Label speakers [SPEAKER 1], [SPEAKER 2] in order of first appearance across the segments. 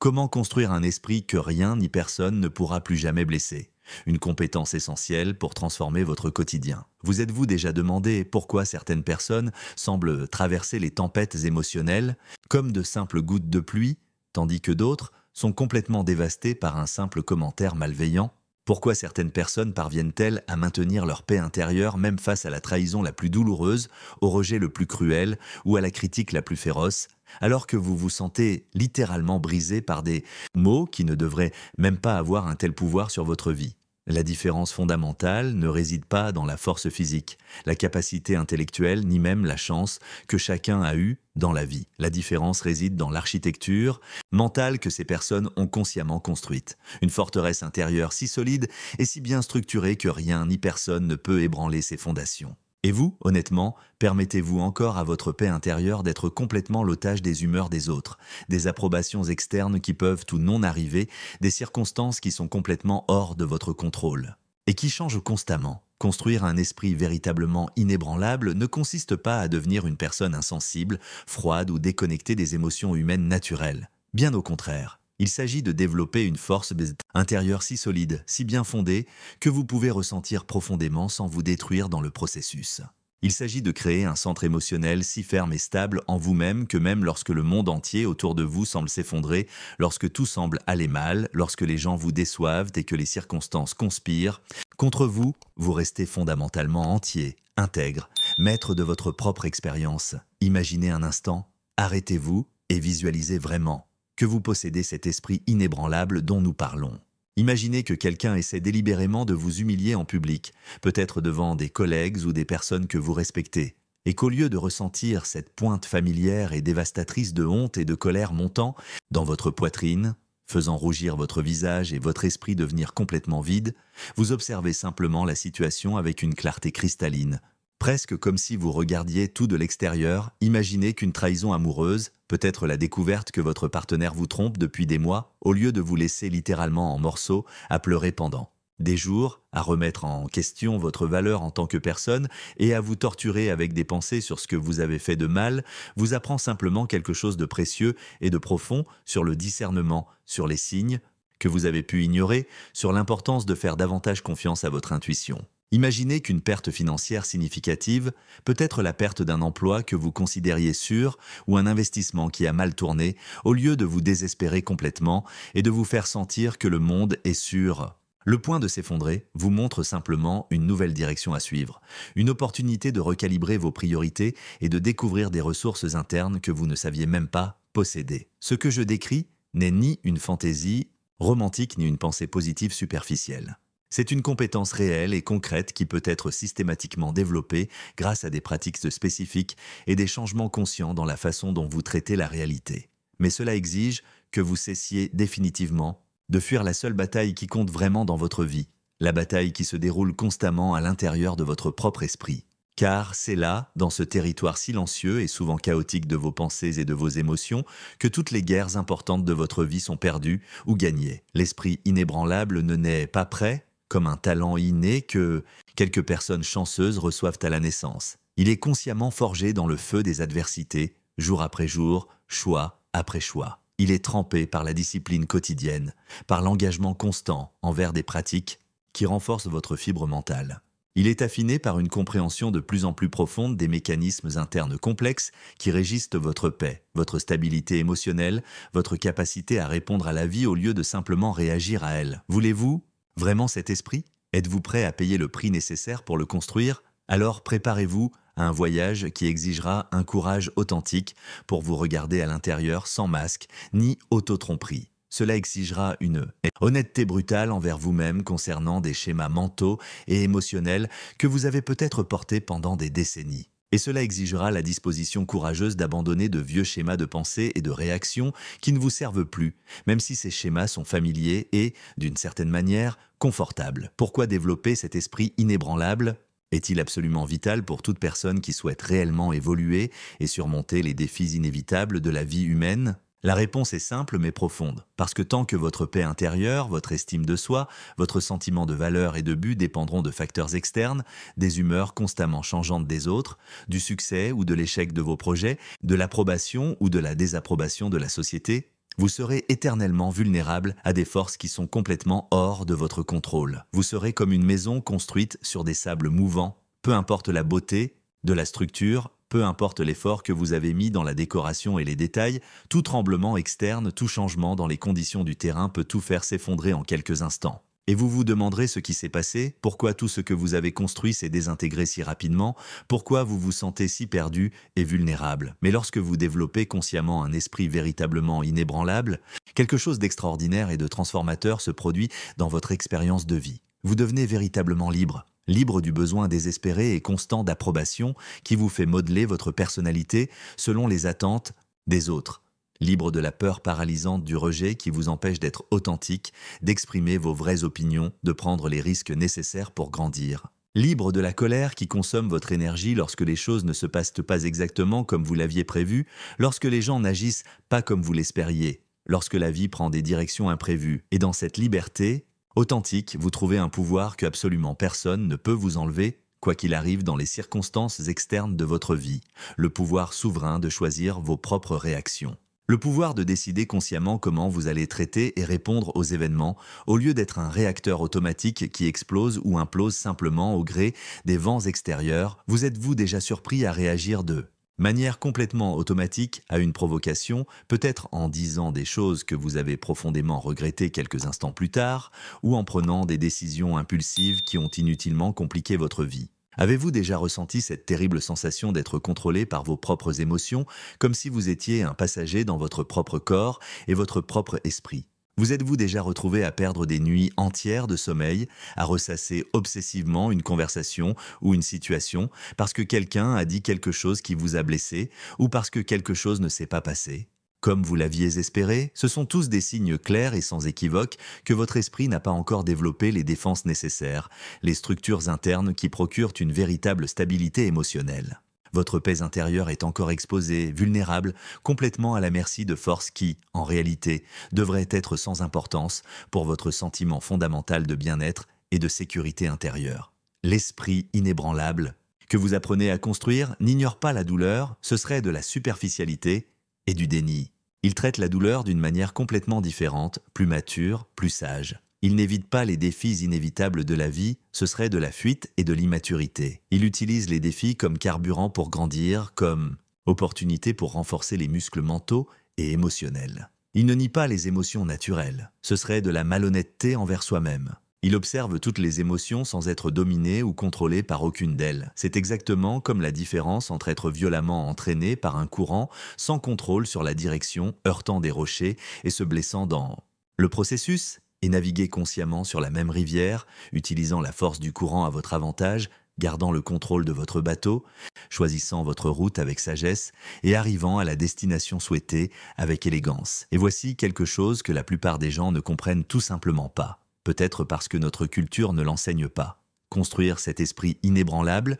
[SPEAKER 1] Comment construire un esprit que rien ni personne ne pourra plus jamais blesser? Une compétence essentielle pour transformer votre quotidien. Vous êtes-vous déjà demandé pourquoi certaines personnes semblent traverser les tempêtes émotionnelles comme de simples gouttes de pluie, tandis que d'autres sont complètement dévastées par un simple commentaire malveillant? Pourquoi certaines personnes parviennent-elles à maintenir leur paix intérieure même face à la trahison la plus douloureuse, au rejet le plus cruel ou à la critique la plus féroce, alors que vous vous sentez littéralement brisé par des mots qui ne devraient même pas avoir un tel pouvoir sur votre vie? La différence fondamentale ne réside pas dans la force physique, la capacité intellectuelle, ni même la chance que chacun a eue dans la vie. La différence réside dans l'architecture mentale que ces personnes ont consciemment construite. Une forteresse intérieure si solide et si bien structurée que rien ni personne ne peut ébranler ses fondations. Et vous, honnêtement, permettez-vous encore à votre paix intérieure d'être complètement l'otage des humeurs des autres, des approbations externes qui peuvent ou non arriver, des circonstances qui sont complètement hors de votre contrôle et qui changent constamment? Construire un esprit véritablement inébranlable ne consiste pas à devenir une personne insensible, froide ou déconnectée des émotions humaines naturelles. Bien au contraire. Il s'agit de développer une force intérieure si solide, si bien fondée, que vous pouvez ressentir profondément sans vous détruire dans le processus. Il s'agit de créer un centre émotionnel si ferme et stable en vous-même que même lorsque le monde entier autour de vous semble s'effondrer, lorsque tout semble aller mal, lorsque les gens vous déçoivent et que les circonstances conspirent, contre vous, vous restez fondamentalement entier, intègre, maître de votre propre expérience. Imaginez un instant, arrêtez-vous et visualisez vraiment que vous possédez cet esprit inébranlable dont nous parlons. Imaginez que quelqu'un essaie délibérément de vous humilier en public, peut-être devant des collègues ou des personnes que vous respectez, et qu'au lieu de ressentir cette pointe familière et dévastatrice de honte et de colère montant dans votre poitrine, faisant rougir votre visage et votre esprit devenir complètement vide, vous observez simplement la situation avec une clarté cristalline. Presque comme si vous regardiez tout de l'extérieur, imaginez qu'une trahison amoureuse, peut-être la découverte que votre partenaire vous trompe depuis des mois, au lieu de vous laisser littéralement en morceaux, à pleurer pendant des jours, à remettre en question votre valeur en tant que personne et à vous torturer avec des pensées sur ce que vous avez fait de mal, vous apprend simplement quelque chose de précieux et de profond sur le discernement, sur les signes que vous avez pu ignorer, sur l'importance de faire davantage confiance à votre intuition. Imaginez qu'une perte financière significative peut être la perte d'un emploi que vous considériez sûr ou un investissement qui a mal tourné, au lieu de vous désespérer complètement et de vous faire sentir que le monde est sur le point de s'effondrer, vous montre simplement une nouvelle direction à suivre, une opportunité de recalibrer vos priorités et de découvrir des ressources internes que vous ne saviez même pas posséder. Ce que je décris n'est ni une fantaisie romantique ni une pensée positive superficielle. C'est une compétence réelle et concrète qui peut être systématiquement développée grâce à des pratiques spécifiques et des changements conscients dans la façon dont vous traitez la réalité. Mais cela exige que vous cessiez définitivement de fuir la seule bataille qui compte vraiment dans votre vie, la bataille qui se déroule constamment à l'intérieur de votre propre esprit. Car c'est là, dans ce territoire silencieux et souvent chaotique de vos pensées et de vos émotions, que toutes les guerres importantes de votre vie sont perdues ou gagnées. L'esprit inébranlable ne naît pas prêt, comme un talent inné que quelques personnes chanceuses reçoivent à la naissance. Il est consciemment forgé dans le feu des adversités, jour après jour, choix après choix. Il est trempé par la discipline quotidienne, par l'engagement constant envers des pratiques qui renforcent votre fibre mentale. Il est affiné par une compréhension de plus en plus profonde des mécanismes internes complexes qui régissent votre paix, votre stabilité émotionnelle, votre capacité à répondre à la vie au lieu de simplement réagir à elle. Voulez-vous vraiment cet esprit? Êtes-vous prêt à payer le prix nécessaire pour le construire? Alors préparez-vous à un voyage qui exigera un courage authentique pour vous regarder à l'intérieur sans masque ni auto-tromperie. Cela exigera une honnêteté brutale envers vous-même concernant des schémas mentaux et émotionnels que vous avez peut-être portés pendant des décennies. Et cela exigera la disposition courageuse d'abandonner de vieux schémas de pensée et de réaction qui ne vous servent plus, même si ces schémas sont familiers et, d'une certaine manière, confortables. Pourquoi développer cet esprit inébranlable est-il absolument vital pour toute personne qui souhaite réellement évoluer et surmonter les défis inévitables de la vie humaine? La réponse est simple mais profonde, parce que tant que votre paix intérieure, votre estime de soi, votre sentiment de valeur et de but dépendront de facteurs externes, des humeurs constamment changeantes des autres, du succès ou de l'échec de vos projets, de l'approbation ou de la désapprobation de la société, Vous serez éternellement vulnérable à des forces qui sont complètement hors de votre contrôle. Vous serez comme une maison construite sur des sables mouvants, peu importe la beauté de la structure, peu importe l'effort que vous avez mis dans la décoration et les détails, tout tremblement externe, tout changement dans les conditions du terrain peut tout faire s'effondrer en quelques instants. Et vous vous demanderez ce qui s'est passé, pourquoi tout ce que vous avez construit s'est désintégré si rapidement, pourquoi vous vous sentez si perdu et vulnérable. Mais lorsque vous développez consciemment un esprit véritablement inébranlable, quelque chose d'extraordinaire et de transformateur se produit dans votre expérience de vie. Vous devenez véritablement libre. Libre du besoin désespéré et constant d'approbation qui vous fait modeler votre personnalité selon les attentes des autres. Libre de la peur paralysante du rejet qui vous empêche d'être authentique, d'exprimer vos vraies opinions, de prendre les risques nécessaires pour grandir. Libre de la colère qui consomme votre énergie lorsque les choses ne se passent pas exactement comme vous l'aviez prévu, lorsque les gens n'agissent pas comme vous l'espériez, lorsque la vie prend des directions imprévues. Et dans cette liberté authentique, vous trouvez un pouvoir que absolument personne ne peut vous enlever, quoi qu'il arrive dans les circonstances externes de votre vie, le pouvoir souverain de choisir vos propres réactions. Le pouvoir de décider consciemment comment vous allez traiter et répondre aux événements, au lieu d'être un réacteur automatique qui explose ou implose simplement au gré des vents extérieurs. Vous êtes-vous déjà surpris à réagir de manière complètement automatique à une provocation, peut-être en disant des choses que vous avez profondément regrettées quelques instants plus tard, ou en prenant des décisions impulsives qui ont inutilement compliqué votre vie? Avez-vous déjà ressenti cette terrible sensation d'être contrôlé par vos propres émotions, comme si vous étiez un passager dans votre propre corps et votre propre esprit? Vous êtes-vous déjà retrouvé à perdre des nuits entières de sommeil, à ressasser obsessivement une conversation ou une situation parce que quelqu'un a dit quelque chose qui vous a blessé ou parce que quelque chose ne s'est pas passé? Comme vous l'aviez espéré, ce sont tous des signes clairs et sans équivoque que votre esprit n'a pas encore développé les défenses nécessaires, les structures internes qui procurent une véritable stabilité émotionnelle. Votre paix intérieure est encore exposée, vulnérable, complètement à la merci de forces qui, en réalité, devraient être sans importance pour votre sentiment fondamental de bien-être et de sécurité intérieure. L'esprit inébranlable que vous apprenez à construire n'ignore pas la douleur, ce serait de la superficialité et du déni. Il traite la douleur d'une manière complètement différente, plus mature, plus sage. Il n'évite pas les défis inévitables de la vie, ce serait de la fuite et de l'immaturité. Il utilise les défis comme carburant pour grandir, comme opportunité pour renforcer les muscles mentaux et émotionnels. Il ne nie pas les émotions naturelles, ce serait de la malhonnêteté envers soi-même. Il observe toutes les émotions sans être dominé ou contrôlé par aucune d'elles. C'est exactement comme la différence entre être violemment entraîné par un courant sans contrôle sur la direction, heurtant des rochers et se blessant dans le processus, et naviguer consciemment sur la même rivière, utilisant la force du courant à votre avantage, gardant le contrôle de votre bateau, choisissant votre route avec sagesse et arrivant à la destination souhaitée avec élégance. Et voici quelque chose que la plupart des gens ne comprennent tout simplement pas. Peut-être parce que notre culture ne l'enseigne pas. Construire cet esprit inébranlable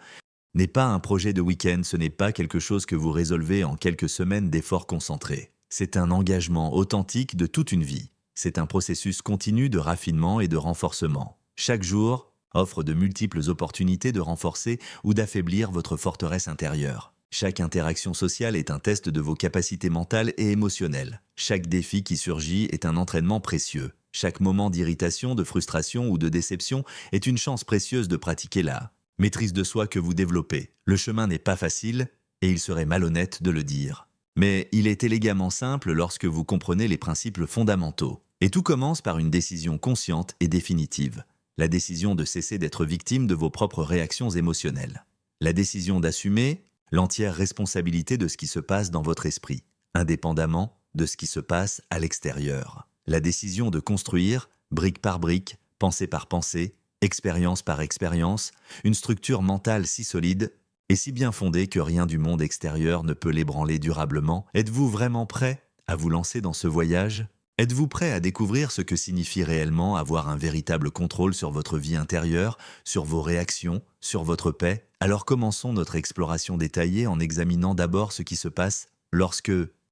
[SPEAKER 1] n'est pas un projet de week-end, ce n'est pas quelque chose que vous résolvez en quelques semaines d'efforts concentrés. C'est un engagement authentique de toute une vie. C'est un processus continu de raffinement et de renforcement. Chaque jour offre de multiples opportunités de renforcer ou d'affaiblir votre forteresse intérieure. Chaque interaction sociale est un test de vos capacités mentales et émotionnelles. Chaque défi qui surgit est un entraînement précieux. Chaque moment d'irritation, de frustration ou de déception est une chance précieuse de pratiquer la maîtrise de soi que vous développez. Le chemin n'est pas facile et il serait malhonnête de le dire. Mais il est élégamment simple lorsque vous comprenez les principes fondamentaux. Et tout commence par une décision consciente et définitive. La décision de cesser d'être victime de vos propres réactions émotionnelles. La décision d'assumer l'entière responsabilité de ce qui se passe dans votre esprit, indépendamment de ce qui se passe à l'extérieur. La décision de construire, brique par brique, pensée par pensée, expérience par expérience, une structure mentale si solide et si bien fondée que rien du monde extérieur ne peut l'ébranler durablement. Êtes-vous vraiment prêt à vous lancer dans ce voyage? Êtes-vous prêt à découvrir ce que signifie réellement avoir un véritable contrôle sur votre vie intérieure, sur vos réactions, sur votre paix? Alors commençons notre exploration détaillée en examinant d'abord ce qui se passe lorsque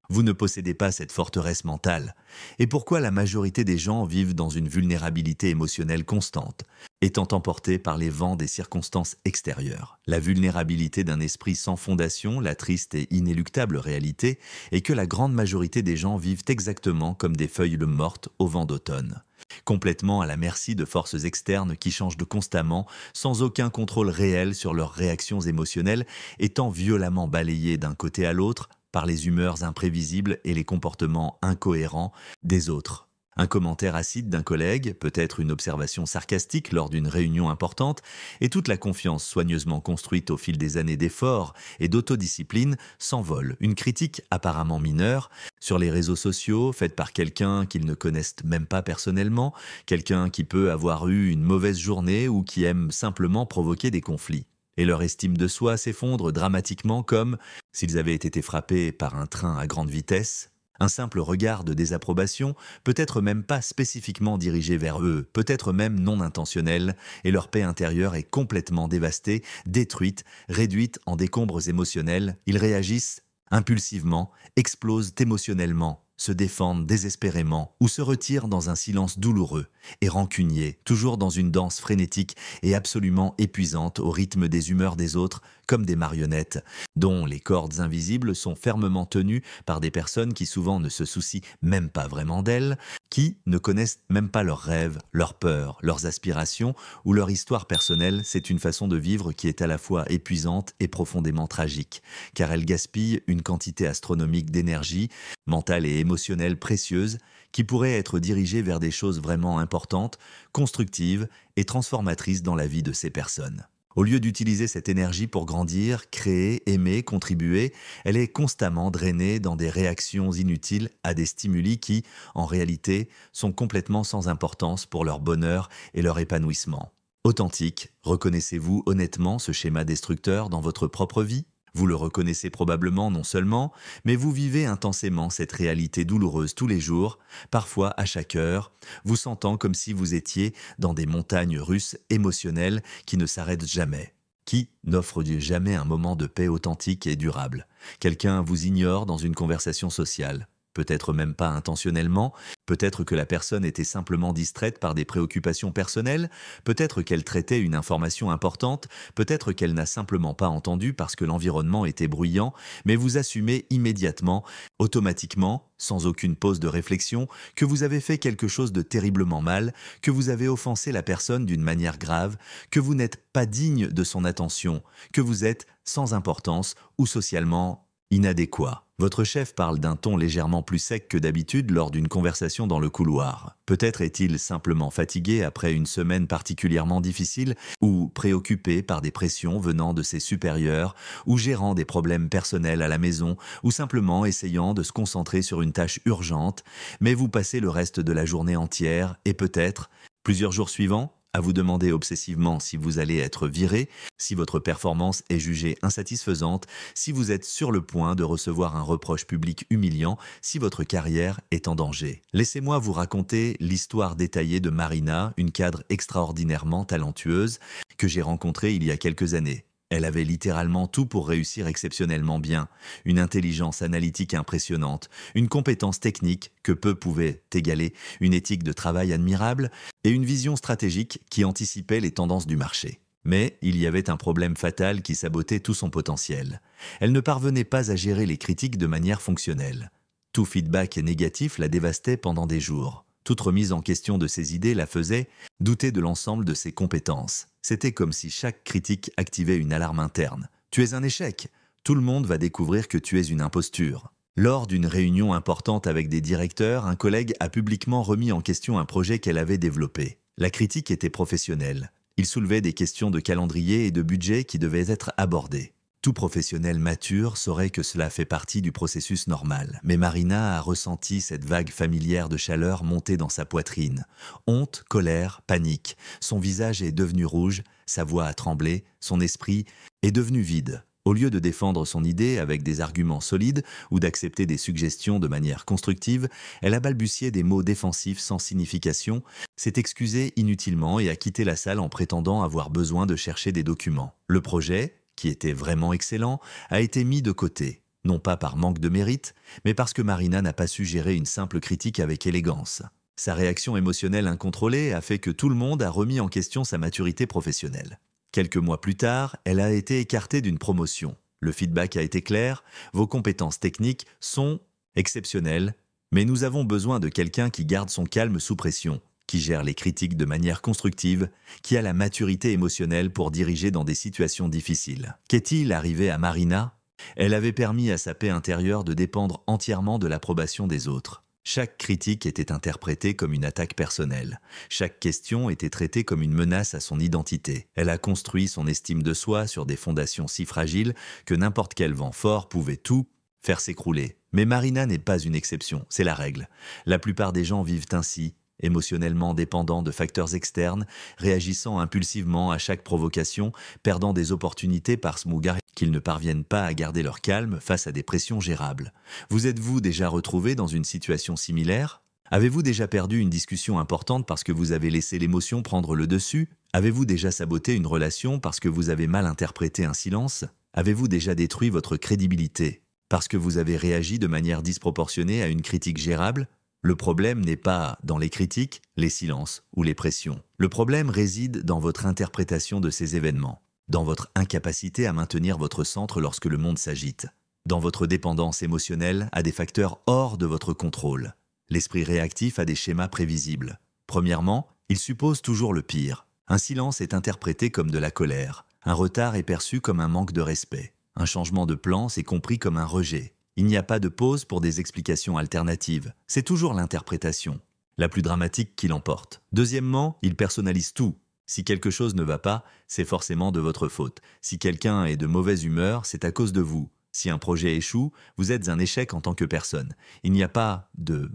[SPEAKER 1] Vous ne possédez pas cette forteresse mentale. Et pourquoi la majorité des gens vivent dans une vulnérabilité émotionnelle constante, étant emportés par les vents des circonstances extérieures? La vulnérabilité d'un esprit sans fondation, la triste et inéluctable réalité, est que la grande majorité des gens vivent exactement comme des feuilles mortes au vent d'automne, complètement à la merci de forces externes qui changent de constamment, sans aucun contrôle réel sur leurs réactions émotionnelles, étant violemment balayées d'un côté à l'autre par les humeurs imprévisibles et les comportements incohérents des autres. Un commentaire acide d'un collègue, peut-être une observation sarcastique lors d'une réunion importante, et toute la confiance soigneusement construite au fil des années d'efforts et d'autodiscipline s'envole. Une critique apparemment mineure sur les réseaux sociaux, faite par quelqu'un qu'ils ne connaissent même pas personnellement, quelqu'un qui peut avoir eu une mauvaise journée ou qui aime simplement provoquer des conflits. Et leur estime de soi s'effondre dramatiquement comme s'ils avaient été frappés par un train à grande vitesse. Un simple regard de désapprobation, peut-être même pas spécifiquement dirigé vers eux, peut-être même non intentionnel, et leur paix intérieure est complètement dévastée, détruite, réduite en décombres émotionnels. Ils réagissent impulsivement, explosent émotionnellement, se défendent désespérément ou se retirent dans un silence douloureux et rancunier, toujours dans une danse frénétique et absolument épuisante au rythme des humeurs des autres, comme des marionnettes, dont les cordes invisibles sont fermement tenues par des personnes qui souvent ne se soucient même pas vraiment d'elles, qui ne connaissent même pas leurs rêves, leurs peurs, leurs aspirations ou leur histoire personnelle. C'est une façon de vivre qui est à la fois épuisante et profondément tragique, car elle gaspille une quantité astronomique d'énergie, mentale et émotionnelle précieuse, qui pourrait être dirigée vers des choses vraiment importantes, constructives et transformatrices dans la vie de ces personnes. Au lieu d'utiliser cette énergie pour grandir, créer, aimer, contribuer, elle est constamment drainée dans des réactions inutiles à des stimuli qui, en réalité, sont complètement sans importance pour leur bonheur et leur épanouissement. Authentique, reconnaissez-vous honnêtement ce schéma destructeur dans votre propre vie ? Vous le reconnaissez probablement non seulement, mais vous vivez intensément cette réalité douloureuse tous les jours, parfois à chaque heure, vous sentant comme si vous étiez dans des montagnes russes émotionnelles qui ne s'arrêtent jamais, qui n'offrent jamais un moment de paix authentique et durable. Quelqu'un vous ignore dans une conversation sociale. Peut-être même pas intentionnellement, peut-être que la personne était simplement distraite par des préoccupations personnelles, peut-être qu'elle traitait une information importante, peut-être qu'elle n'a simplement pas entendu parce que l'environnement était bruyant, mais vous assumez immédiatement, automatiquement, sans aucune pause de réflexion, que vous avez fait quelque chose de terriblement mal, que vous avez offensé la personne d'une manière grave, que vous n'êtes pas digne de son attention, que vous êtes sans importance ou socialement inadéquat. Votre chef parle d'un ton légèrement plus sec que d'habitude lors d'une conversation dans le couloir. Peut-être est-il simplement fatigué après une semaine particulièrement difficile ou préoccupé par des pressions venant de ses supérieurs ou gérant des problèmes personnels à la maison ou simplement essayant de se concentrer sur une tâche urgente, mais vous passez le reste de la journée entière et peut-être plusieurs jours suivants à vous demander obsessivement si vous allez être viré, si votre performance est jugée insatisfaisante, si vous êtes sur le point de recevoir un reproche public humiliant, si votre carrière est en danger. Laissez-moi vous raconter l'histoire détaillée de Marina, une cadre extraordinairement talentueuse que j'ai rencontrée il y a quelques années. Elle avait littéralement tout pour réussir exceptionnellement bien, une intelligence analytique impressionnante, une compétence technique que peu pouvaient égaler, une éthique de travail admirable et une vision stratégique qui anticipait les tendances du marché. Mais il y avait un problème fatal qui sabotait tout son potentiel. Elle ne parvenait pas à gérer les critiques de manière fonctionnelle. Tout feedback négatif la dévastait pendant des jours. Toute remise en question de ses idées la faisait douter de l'ensemble de ses compétences. C'était comme si chaque critique activait une alarme interne. « Tu es un échec. Tout le monde va découvrir que tu es une imposture. » Lors d'une réunion importante avec des directeurs, un collègue a publiquement remis en question un projet qu'elle avait développé. La critique était professionnelle. Il soulevait des questions de calendrier et de budget qui devaient être abordées. Tout professionnel mature saurait que cela fait partie du processus normal. Mais Marina a ressenti cette vague familière de chaleur monter dans sa poitrine. Honte, colère, panique. Son visage est devenu rouge, sa voix a tremblé, son esprit est devenu vide. Au lieu de défendre son idée avec des arguments solides ou d'accepter des suggestions de manière constructive, elle a balbutié des mots défensifs sans signification, s'est excusée inutilement et a quitté la salle en prétendant avoir besoin de chercher des documents. Le projet, qui était vraiment excellent, a été mis de côté. non pas par manque de mérite, mais parce que Marina n'a pas su gérer une simple critique avec élégance. Sa réaction émotionnelle incontrôlée a fait que tout le monde a remis en question sa maturité professionnelle. Quelques mois plus tard, elle a été écartée d'une promotion. Le feedback a été clair, vos compétences techniques sont exceptionnelles, mais nous avons besoin de quelqu'un qui garde son calme sous pression, qui gère les critiques de manière constructive, qui a la maturité émotionnelle pour diriger dans des situations difficiles. Qu'est-il arrivé à Marina? Elle avait permis à sa paix intérieure de dépendre entièrement de l'approbation des autres. Chaque critique était interprétée comme une attaque personnelle. Chaque question était traitée comme une menace à son identité. Elle a construit son estime de soi sur des fondations si fragiles que n'importe quel vent fort pouvait tout faire s'écrouler. Mais Marina n'est pas une exception, c'est la règle. La plupart des gens vivent ainsi, émotionnellement dépendants de facteurs externes, réagissant impulsivement à chaque provocation, perdant des opportunités par smougar qu'ils ne parviennent pas à garder leur calme face à des pressions gérables. Vous êtes-vous déjà retrouvé dans une situation similaire? Avez-vous déjà perdu une discussion importante parce que vous avez laissé l'émotion prendre le dessus? Avez-vous déjà saboté une relation parce que vous avez mal interprété un silence? Avez-vous déjà détruit votre crédibilité parce que vous avez réagi de manière disproportionnée à une critique gérable? Le problème n'est pas dans les critiques, les silences ou les pressions. Le problème réside dans votre interprétation de ces événements, dans votre incapacité à maintenir votre centre lorsque le monde s'agite, dans votre dépendance émotionnelle à des facteurs hors de votre contrôle. L'esprit réactif a des schémas prévisibles. Premièrement, il suppose toujours le pire. Un silence est interprété comme de la colère. Un retard est perçu comme un manque de respect. Un changement de plan est compris comme un rejet. Il n'y a pas de pause pour des explications alternatives. C'est toujours l'interprétation, la plus dramatique qui l'emporte. Deuxièmement, il personnalise tout. Si quelque chose ne va pas, c'est forcément de votre faute. Si quelqu'un est de mauvaise humeur, c'est à cause de vous. Si un projet échoue, vous êtes un échec en tant que personne. Il n'y a pas de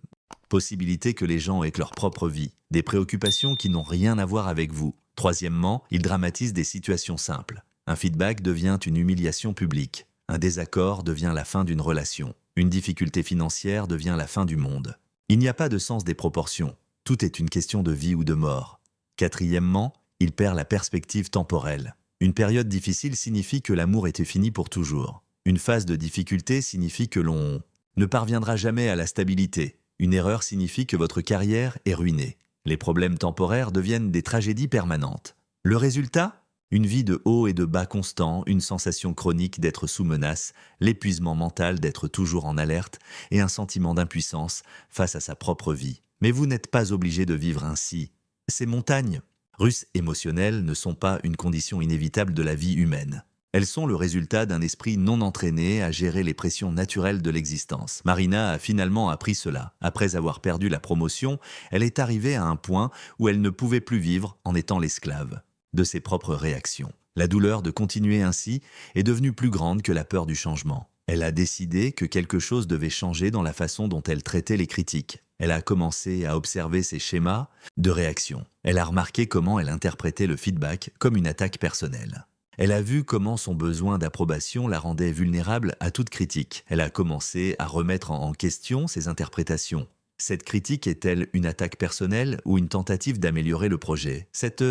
[SPEAKER 1] possibilité que les gens aient leur propre vie, des préoccupations qui n'ont rien à voir avec vous. Troisièmement, il dramatise des situations simples. Un feedback devient une humiliation publique. Un désaccord devient la fin d'une relation. Une difficulté financière devient la fin du monde. Il n'y a pas de sens des proportions. Tout est une question de vie ou de mort. Quatrièmement, il perd la perspective temporelle. Une période difficile signifie que l'amour était fini pour toujours. Une phase de difficulté signifie que l'on ne parviendra jamais à la stabilité. Une erreur signifie que votre carrière est ruinée. Les problèmes temporaires deviennent des tragédies permanentes. Le résultat ? Une vie de hauts et de bas constants, une sensation chronique d'être sous menace, l'épuisement mental d'être toujours en alerte et un sentiment d'impuissance face à sa propre vie. Mais vous n'êtes pas obligé de vivre ainsi. Ces montagnes russes émotionnelles ne sont pas une condition inévitable de la vie humaine. Elles sont le résultat d'un esprit non entraîné à gérer les pressions naturelles de l'existence. Marina a finalement appris cela. Après avoir perdu la promotion, elle est arrivée à un point où elle ne pouvait plus vivre en étant l'esclave de ses propres réactions. La douleur de continuer ainsi est devenue plus grande que la peur du changement. Elle a décidé que quelque chose devait changer dans la façon dont elle traitait les critiques. Elle a commencé à observer ses schémas de réaction. Elle a remarqué comment elle interprétait le feedback comme une attaque personnelle. Elle a vu comment son besoin d'approbation la rendait vulnérable à toute critique. Elle a commencé à remettre en question ses interprétations. Cette critique est-elle une attaque personnelle ou une tentative d'améliorer le projet? Cette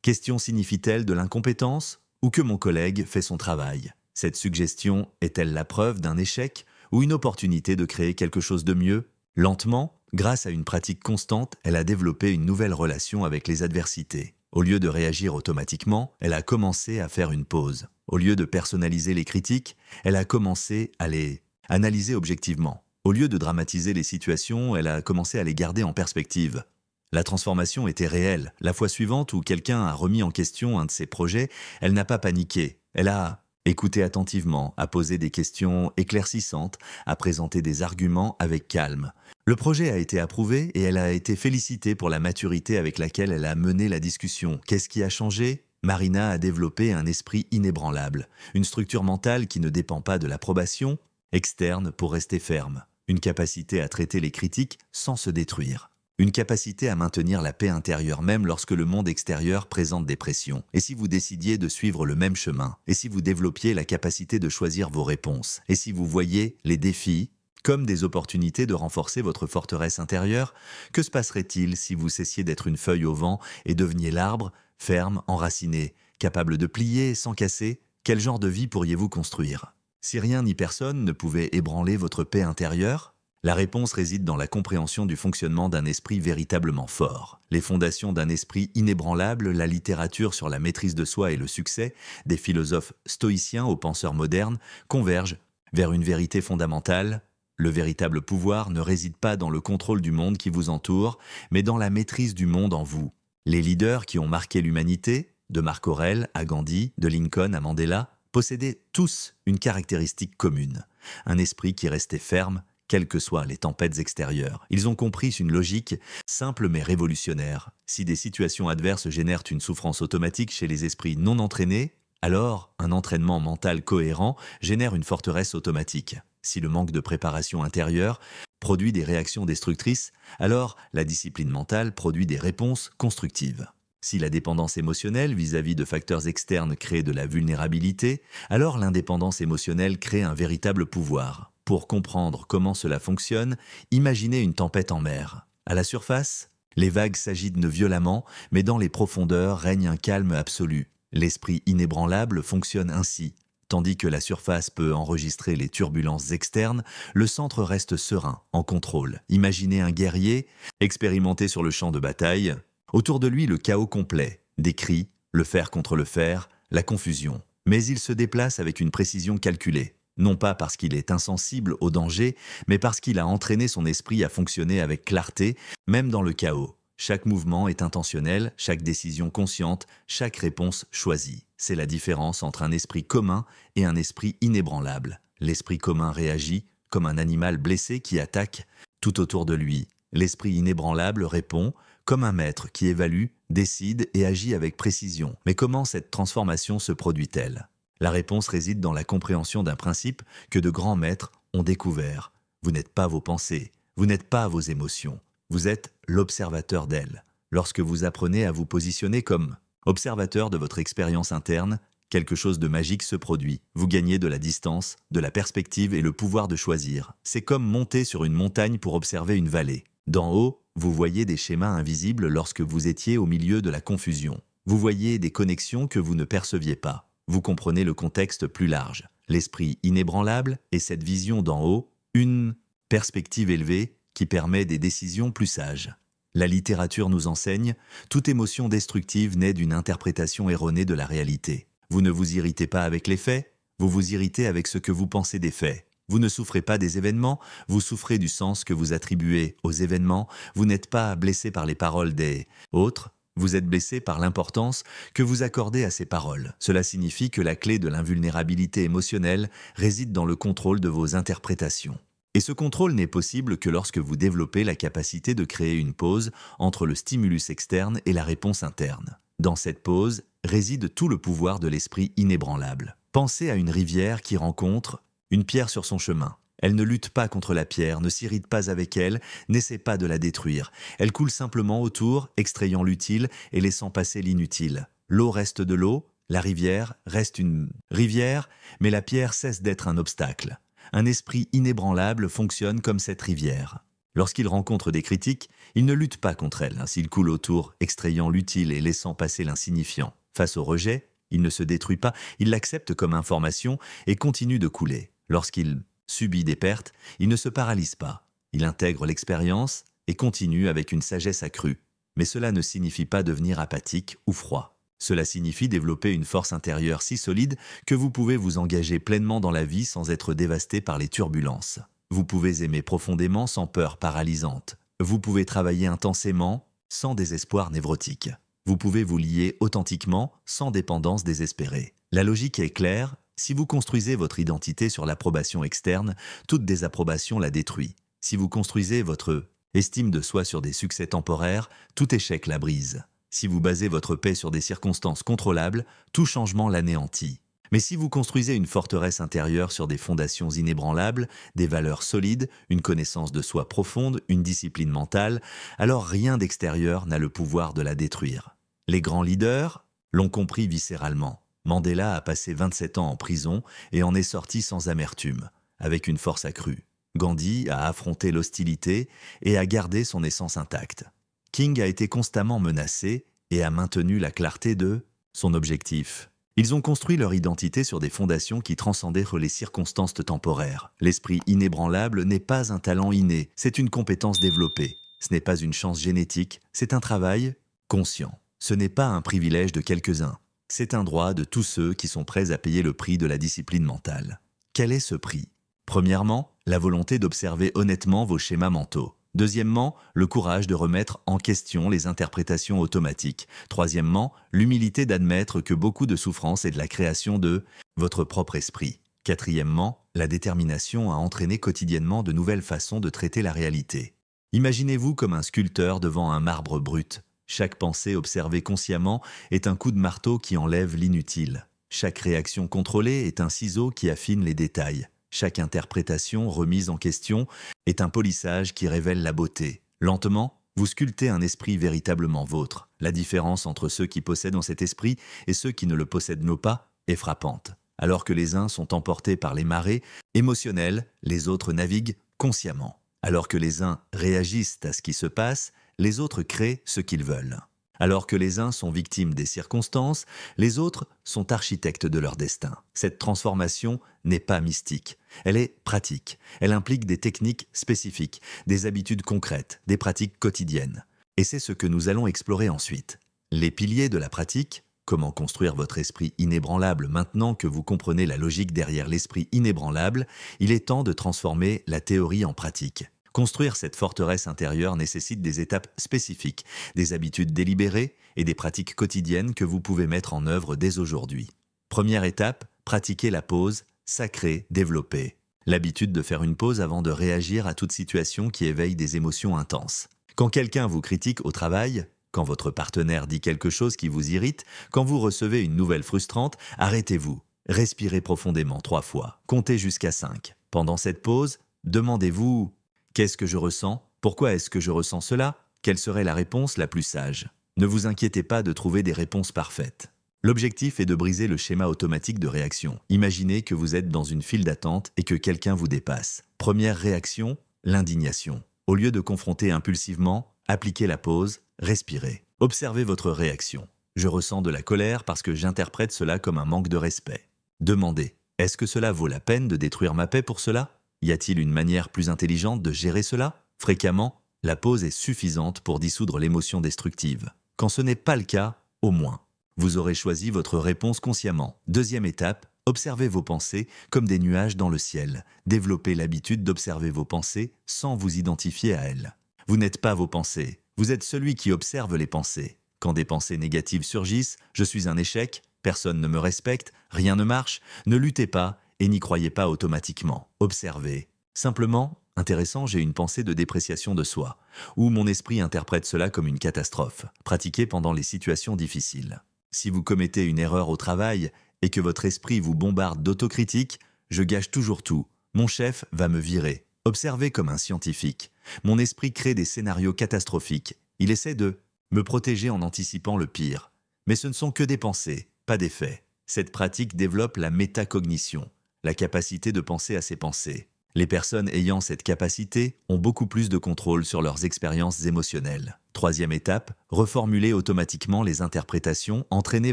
[SPEAKER 1] question signifie-t-elle de l'incompétence ou que mon collègue fait son travail? Cette suggestion est-elle la preuve d'un échec ou une opportunité de créer quelque chose de mieux? Lentement, grâce à une pratique constante, elle a développé une nouvelle relation avec les adversités. Au lieu de réagir automatiquement, elle a commencé à faire une pause. Au lieu de personnaliser les critiques, elle a commencé à les analyser objectivement. Au lieu de dramatiser les situations, elle a commencé à les garder en perspective. La transformation était réelle. La fois suivante où quelqu'un a remis en question un de ses projets, elle n'a pas paniqué. Elle a écouté attentivement, a posé des questions éclaircissantes, a présenté des arguments avec calme. Le projet a été approuvé et elle a été félicitée pour la maturité avec laquelle elle a mené la discussion. Qu'est-ce qui a changé? Marina a développé un esprit inébranlable, une structure mentale qui ne dépend pas de l'approbation externe pour rester ferme, une capacité à traiter les critiques sans se détruire. Une capacité à maintenir la paix intérieure même lorsque le monde extérieur présente des pressions. Et si vous décidiez de suivre le même chemin? Et si vous développiez la capacité de choisir vos réponses? Et si vous voyez les défis comme des opportunités de renforcer votre forteresse intérieure? Que se passerait-il si vous cessiez d'être une feuille au vent et deveniez l'arbre, ferme, enraciné, capable de plier sans casser? Quel genre de vie pourriez-vous construire? Si rien ni personne ne pouvait ébranler votre paix intérieure, la réponse réside dans la compréhension du fonctionnement d'un esprit véritablement fort. Les fondations d'un esprit inébranlable, la littérature sur la maîtrise de soi et le succès, des philosophes stoïciens aux penseurs modernes, convergent vers une vérité fondamentale. Le véritable pouvoir ne réside pas dans le contrôle du monde qui vous entoure, mais dans la maîtrise du monde en vous. Les leaders qui ont marqué l'humanité, de Marc Aurèle à Gandhi, de Lincoln à Mandela, possédaient tous une caractéristique commune, un esprit qui restait ferme, quelles que soient les tempêtes extérieures. Ils ont compris une logique simple mais révolutionnaire. Si des situations adverses génèrent une souffrance automatique chez les esprits non entraînés, alors un entraînement mental cohérent génère une forteresse automatique. Si le manque de préparation intérieure produit des réactions destructrices, alors la discipline mentale produit des réponses constructives. Si la dépendance émotionnelle vis-à-vis de facteurs externes crée de la vulnérabilité, alors l'indépendance émotionnelle crée un véritable pouvoir. Pour comprendre comment cela fonctionne, imaginez une tempête en mer. À la surface, les vagues s'agitent violemment, mais dans les profondeurs règne un calme absolu. L'esprit inébranlable fonctionne ainsi. Tandis que la surface peut enregistrer les turbulences externes, le centre reste serein, en contrôle. Imaginez un guerrier, expérimenté sur le champ de bataille. Autour de lui, le chaos complet, des cris, le fer contre le fer, la confusion. Mais il se déplace avec une précision calculée. Non pas parce qu'il est insensible au danger, mais parce qu'il a entraîné son esprit à fonctionner avec clarté, même dans le chaos. Chaque mouvement est intentionnel, chaque décision consciente, chaque réponse choisie. C'est la différence entre un esprit commun et un esprit inébranlable. L'esprit commun réagit comme un animal blessé qui attaque tout autour de lui. L'esprit inébranlable répond comme un maître qui évalue, décide et agit avec précision. Mais comment cette transformation se produit-elle ? La réponse réside dans la compréhension d'un principe que de grands maîtres ont découvert. Vous n'êtes pas vos pensées, vous n'êtes pas vos émotions, vous êtes l'observateur d'elles. Lorsque vous apprenez à vous positionner comme observateur de votre expérience interne, quelque chose de magique se produit. Vous gagnez de la distance, de la perspective et le pouvoir de choisir. C'est comme monter sur une montagne pour observer une vallée. D'en haut, vous voyez des schémas invisibles lorsque vous étiez au milieu de la confusion. Vous voyez des connexions que vous ne perceviez pas. Vous comprenez le contexte plus large. L'esprit inébranlable et cette vision d'en haut, une perspective élevée qui permet des décisions plus sages. La littérature nous enseigne, toute émotion destructive naît d'une interprétation erronée de la réalité. Vous ne vous irritez pas avec les faits, vous vous irritez avec ce que vous pensez des faits. Vous ne souffrez pas des événements, vous souffrez du sens que vous attribuez aux événements. Vous n'êtes pas blessé par les paroles des autres, vous êtes blessé par l'importance que vous accordez à ces paroles. Cela signifie que la clé de l'invulnérabilité émotionnelle réside dans le contrôle de vos interprétations. Et ce contrôle n'est possible que lorsque vous développez la capacité de créer une pause entre le stimulus externe et la réponse interne. Dans cette pause réside tout le pouvoir de l'esprit inébranlable. Pensez à une rivière qui rencontre une pierre sur son chemin. Elle ne lutte pas contre la pierre, ne s'irrite pas avec elle, n'essaie pas de la détruire. Elle coule simplement autour, extrayant l'utile et laissant passer l'inutile. L'eau reste de l'eau, la rivière reste une rivière, mais la pierre cesse d'être un obstacle. Un esprit inébranlable fonctionne comme cette rivière. Lorsqu'il rencontre des critiques, il ne lutte pas contre elles, s'il coule autour, extrayant l'utile et laissant passer l'insignifiant. Face au rejet, il ne se détruit pas, il l'accepte comme information et continue de couler. Lorsqu'il subit des pertes, il ne se paralyse pas. Il intègre l'expérience et continue avec une sagesse accrue. Mais cela ne signifie pas devenir apathique ou froid. Cela signifie développer une force intérieure si solide que vous pouvez vous engager pleinement dans la vie sans être dévasté par les turbulences. Vous pouvez aimer profondément sans peur paralysante. Vous pouvez travailler intensément sans désespoir névrotique. Vous pouvez vous lier authentiquement sans dépendance désespérée. La logique est claire. Si vous construisez votre identité sur l'approbation externe, toute désapprobation la détruit. Si vous construisez votre estime de soi sur des succès temporaires, tout échec la brise. Si vous basez votre paix sur des circonstances contrôlables, tout changement l'anéantit. Mais si vous construisez une forteresse intérieure sur des fondations inébranlables, des valeurs solides, une connaissance de soi profonde, une discipline mentale, alors rien d'extérieur n'a le pouvoir de la détruire. Les grands leaders l'ont compris viscéralement. Mandela a passé 27 ans en prison et en est sorti sans amertume, avec une force accrue. Gandhi a affronté l'hostilité et a gardé son essence intacte. King a été constamment menacé et a maintenu la clarté de son objectif. Ils ont construit leur identité sur des fondations qui transcendaient les circonstances temporaires. L'esprit inébranlable n'est pas un talent inné, c'est une compétence développée. Ce n'est pas une chance génétique, c'est un travail conscient. Ce n'est pas un privilège de quelques-uns, c'est un droit de tous ceux qui sont prêts à payer le prix de la discipline mentale. Quel est ce prix? Premièrement, la volonté d'observer honnêtement vos schémas mentaux. Deuxièmement, le courage de remettre en question les interprétations automatiques. Troisièmement, l'humilité d'admettre que beaucoup de souffrance est de la création de votre propre esprit. Quatrièmement, la détermination à entraîner quotidiennement de nouvelles façons de traiter la réalité. Imaginez-vous comme un sculpteur devant un marbre brut. Chaque pensée observée consciemment est un coup de marteau qui enlève l'inutile. Chaque réaction contrôlée est un ciseau qui affine les détails. Chaque interprétation remise en question est un polissage qui révèle la beauté. Lentement, vous sculptez un esprit véritablement vôtre. La différence entre ceux qui possèdent cet esprit et ceux qui ne le possèdent pas est frappante. Alors que les uns sont emportés par les marées émotionnelles, les autres naviguent consciemment. Alors que les uns réagissent à ce qui se passe, les autres créent ce qu'ils veulent. Alors que les uns sont victimes des circonstances, les autres sont architectes de leur destin. Cette transformation n'est pas mystique, elle est pratique. Elle implique des techniques spécifiques, des habitudes concrètes, des pratiques quotidiennes. Et c'est ce que nous allons explorer ensuite. Les piliers de la pratique, comment construire votre esprit inébranlable maintenant que vous comprenez la logique derrière l'esprit inébranlable, il est temps de transformer la théorie en pratique. Construire cette forteresse intérieure nécessite des étapes spécifiques, des habitudes délibérées et des pratiques quotidiennes que vous pouvez mettre en œuvre dès aujourd'hui. Première étape, pratiquer la pause, sacrée, développée. L'habitude de faire une pause avant de réagir à toute situation qui éveille des émotions intenses. Quand quelqu'un vous critique au travail, quand votre partenaire dit quelque chose qui vous irrite, quand vous recevez une nouvelle frustrante, arrêtez-vous. Respirez profondément 3 fois, comptez jusqu'à 5. Pendant cette pause, demandez-vous: qu'est-ce que je ressens? Pourquoi est-ce que je ressens cela? Quelle serait la réponse la plus sage? Ne vous inquiétez pas de trouver des réponses parfaites. L'objectif est de briser le schéma automatique de réaction. Imaginez que vous êtes dans une file d'attente et que quelqu'un vous dépasse. Première réaction, l'indignation. Au lieu de confronter impulsivement, appliquez la pause, respirez. Observez votre réaction. Je ressens de la colère parce que j'interprète cela comme un manque de respect. Demandez: est-ce que cela vaut la peine de détruire ma paix pour cela? Y a-t-il une manière plus intelligente de gérer cela? Fréquemment, la pause est suffisante pour dissoudre l'émotion destructive. Quand ce n'est pas le cas, au moins, vous aurez choisi votre réponse consciemment. Deuxième étape, observez vos pensées comme des nuages dans le ciel. Développez l'habitude d'observer vos pensées sans vous identifier à elles. Vous n'êtes pas vos pensées, vous êtes celui qui observe les pensées. Quand des pensées négatives surgissent, je suis un échec, personne ne me respecte, rien ne marche, ne luttez pas et n'y croyez pas automatiquement. Observez. Simplement, intéressant, j'ai une pensée de dépréciation de soi, ou mon esprit interprète cela comme une catastrophe. Pratiquez pendant les situations difficiles. Si vous commettez une erreur au travail et que votre esprit vous bombarde d'autocritique, je gâche toujours tout. Mon chef va me virer. Observez comme un scientifique. Mon esprit crée des scénarios catastrophiques. Il essaie de me protéger en anticipant le pire. Mais ce ne sont que des pensées, pas des faits. Cette pratique développe la métacognition, la capacité de penser à ses pensées. Les personnes ayant cette capacité ont beaucoup plus de contrôle sur leurs expériences émotionnelles. Troisième étape, reformulez automatiquement les interprétations, entraînez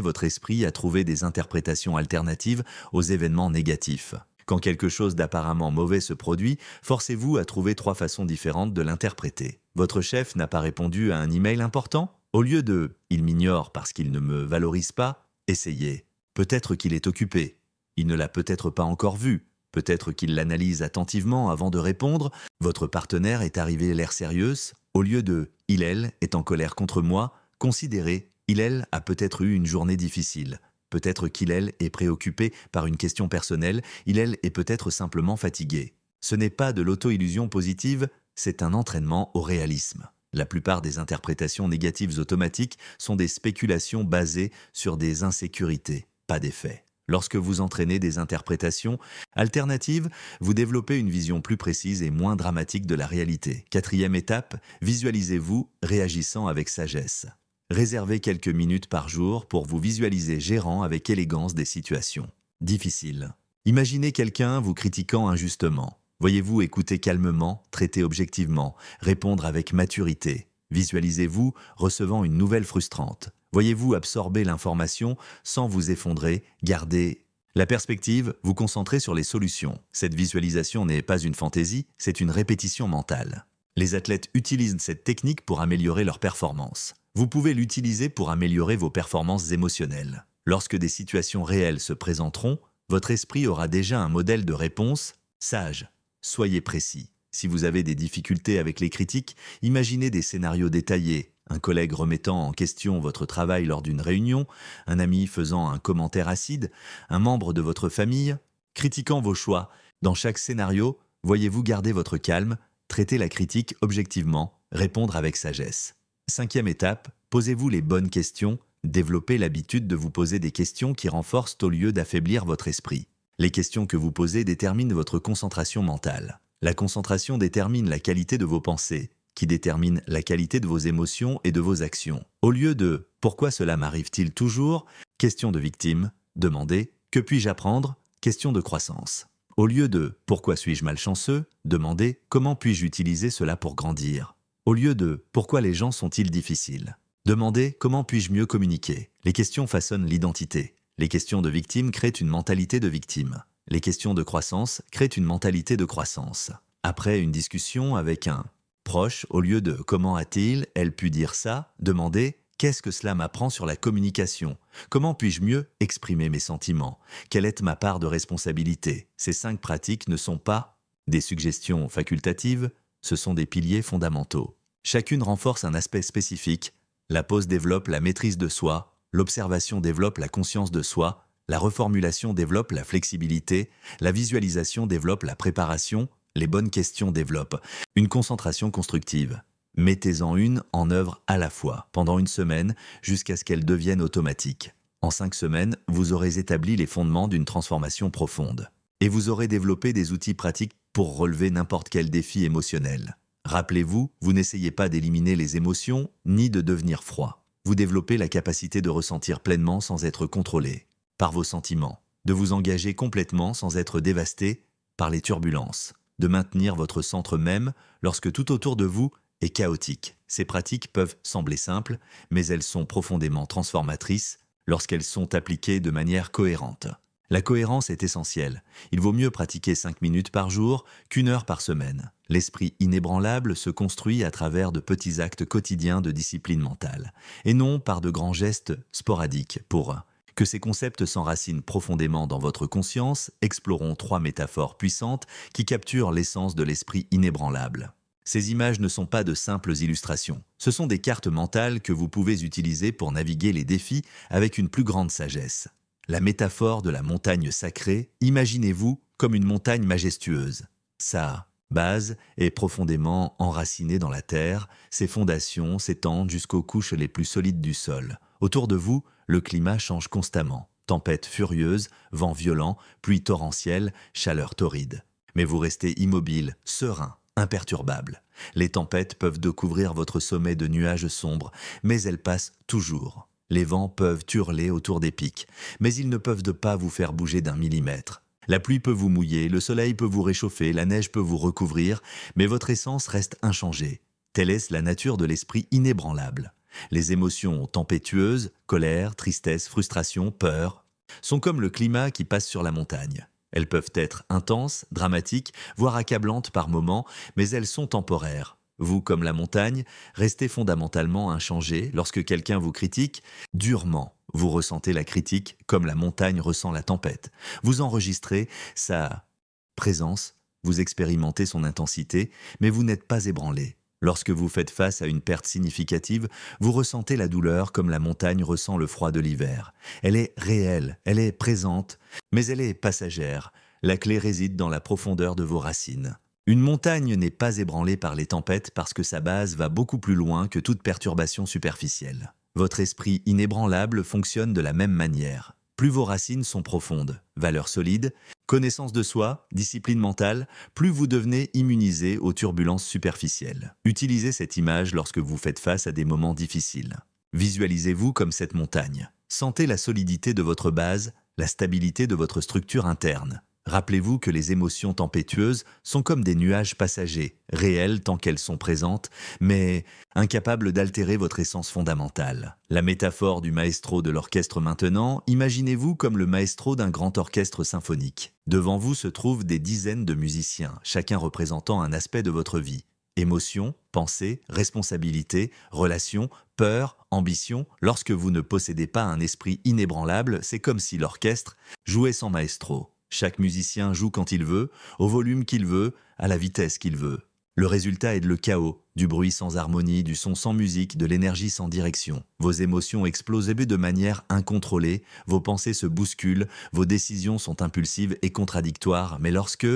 [SPEAKER 1] votre esprit à trouver des interprétations alternatives aux événements négatifs. Quand quelque chose d'apparemment mauvais se produit, forcez-vous à trouver 3 façons différentes de l'interpréter. Votre chef n'a pas répondu à un email important? Au lieu de « il m'ignore parce qu'il ne me valorise pas », essayez. Peut-être qu'il est occupé. Il ne l'a peut-être pas encore vu. Peut-être qu'il l'analyse attentivement avant de répondre. Votre partenaire est arrivé l'air sérieuse. Au lieu de « il/elle est en colère contre moi », considérez « il/elle a peut-être eu une journée difficile ». Peut-être qu'il/elle est préoccupé par une question personnelle. Il/elle est peut-être simplement fatigué. Ce n'est pas de l'auto-illusion positive, c'est un entraînement au réalisme. La plupart des interprétations négatives automatiques sont des spéculations basées sur des insécurités, pas des faits. Lorsque vous entraînez des interprétations alternatives, vous développez une vision plus précise et moins dramatique de la réalité. Quatrième étape, visualisez-vous réagissant avec sagesse. Réservez quelques minutes par jour pour vous visualiser gérant avec élégance des situations difficiles. Imaginez quelqu'un vous critiquant injustement. Voyez-vous écouter calmement, traiter objectivement, répondre avec maturité. Visualisez-vous recevant une nouvelle frustrante. Voyez-vous absorber l'information sans vous effondrer, gardez la perspective, vous concentrez sur les solutions. Cette visualisation n'est pas une fantaisie, c'est une répétition mentale. Les athlètes utilisent cette technique pour améliorer leur performance. Vous pouvez l'utiliser pour améliorer vos performances émotionnelles. Lorsque des situations réelles se présenteront, votre esprit aura déjà un modèle de réponse sage. Soyez précis. Si vous avez des difficultés avec les critiques, imaginez des scénarios détaillés. Un collègue remettant en question votre travail lors d'une réunion, un ami faisant un commentaire acide, un membre de votre famille critiquant vos choix. Dans chaque scénario, voyez-vous garder votre calme, traiter la critique objectivement, répondre avec sagesse. 5e étape, posez-vous les bonnes questions, développez l'habitude de vous poser des questions qui renforcent au lieu d'affaiblir votre esprit. Les questions que vous posez déterminent votre concentration mentale. La concentration détermine la qualité de vos pensées, qui détermine la qualité de vos émotions et de vos actions. Au lieu de « Pourquoi cela m'arrive-t-il toujours ?», question de victime, demandez « Que puis-je apprendre ?», question de croissance. Au lieu de « Pourquoi suis-je malchanceux ?», demandez « Comment puis-je utiliser cela pour grandir ?» Au lieu de « Pourquoi les gens sont-ils difficiles ?», demandez « Comment puis-je mieux communiquer ?» Les questions façonnent l'identité. Les questions de victime créent une mentalité de victime. Les questions de croissance créent une mentalité de croissance. Après une discussion avec un proche, au lieu de « Comment a-t-il, elle pu dire ça ?», demandez « Qu'est-ce que cela m'apprend sur la communication ? Comment puis-je mieux exprimer mes sentiments ? Quelle est ma part de responsabilité ?» Ces 5 pratiques ne sont pas des suggestions facultatives, ce sont des piliers fondamentaux. Chacune renforce un aspect spécifique. La pause développe la maîtrise de soi, l'observation développe la conscience de soi, la reformulation développe la flexibilité, la visualisation développe la préparation, les bonnes questions développent une concentration constructive. Mettez-en une en œuvre à la fois, pendant une semaine, jusqu'à ce qu'elle devienne automatique. En 5 semaines, vous aurez établi les fondements d'une transformation profonde. Et vous aurez développé des outils pratiques pour relever n'importe quel défi émotionnel. Rappelez-vous, vous n'essayez pas d'éliminer les émotions, ni de devenir froid. Vous développez la capacité de ressentir pleinement sans être contrôlé par vos sentiments, de vous engager complètement sans être dévasté par les turbulences, de maintenir votre centre même lorsque tout autour de vous est chaotique. Ces pratiques peuvent sembler simples, mais elles sont profondément transformatrices lorsqu'elles sont appliquées de manière cohérente. La cohérence est essentielle. Il vaut mieux pratiquer 5 minutes par jour qu'1 heure par semaine. L'esprit inébranlable se construit à travers de petits actes quotidiens de discipline mentale, et non par de grands gestes sporadiques. Pour que ces concepts s'enracinent profondément dans votre conscience, explorons 3 métaphores puissantes qui capturent l'essence de l'esprit inébranlable. Ces images ne sont pas de simples illustrations. Ce sont des cartes mentales que vous pouvez utiliser pour naviguer les défis avec une plus grande sagesse. La métaphore de la montagne sacrée, imaginez-vous comme une montagne majestueuse. Sa base est profondément enracinée dans la terre, ses fondations s'étendent jusqu'aux couches les plus solides du sol. Autour de vous, le climat change constamment. Tempêtes furieuses, vents violents, pluies torrentielles, chaleur torride. Mais vous restez immobile, serein, imperturbable. Les tempêtes peuvent couvrir votre sommet de nuages sombres, mais elles passent toujours. Les vents peuvent hurler autour des pics, mais ils ne peuvent pas vous faire bouger d'1 millimètre. La pluie peut vous mouiller, le soleil peut vous réchauffer, la neige peut vous recouvrir, mais votre essence reste inchangée. Telle est la nature de l'esprit inébranlable. Les émotions tempétueuses, colère, tristesse, frustration, peur, sont comme le climat qui passe sur la montagne. Elles peuvent être intenses, dramatiques, voire accablantes par moments, mais elles sont temporaires. Vous, comme la montagne, restez fondamentalement inchangé lorsque quelqu'un vous critique durement. Vous ressentez la critique comme la montagne ressent la tempête. Vous enregistrez sa présence, vous expérimentez son intensité, mais vous n'êtes pas ébranlé. Lorsque vous faites face à une perte significative, vous ressentez la douleur comme la montagne ressent le froid de l'hiver. Elle est réelle, elle est présente, mais elle est passagère. La clé réside dans la profondeur de vos racines. Une montagne n'est pas ébranlée par les tempêtes parce que sa base va beaucoup plus loin que toute perturbation superficielle. Votre esprit inébranlable fonctionne de la même manière. Plus vos racines sont profondes, valeurs solides, connaissance de soi, discipline mentale, plus vous devenez immunisé aux turbulences superficielles. Utilisez cette image lorsque vous faites face à des moments difficiles. Visualisez-vous comme cette montagne. Sentez la solidité de votre base, la stabilité de votre structure interne. Rappelez-vous que les émotions tempétueuses sont comme des nuages passagers, réelles tant qu'elles sont présentes, mais incapables d'altérer votre essence fondamentale. La métaphore du maestro de l'orchestre maintenant, imaginez-vous comme le maestro d'un grand orchestre symphonique. Devant vous se trouvent des dizaines de musiciens, chacun représentant un aspect de votre vie. Émotions, pensées, responsabilités, relations, peur, ambition, lorsque vous ne possédez pas un esprit inébranlable, c'est comme si l'orchestre jouait sans maestro. Chaque musicien joue quand il veut, au volume qu'il veut, à la vitesse qu'il veut. Le résultat est le chaos, du bruit sans harmonie, du son sans musique, de l'énergie sans direction. Vos émotions explosent de manière incontrôlée, vos pensées se bousculent, vos décisions sont impulsives et contradictoires, mais lorsque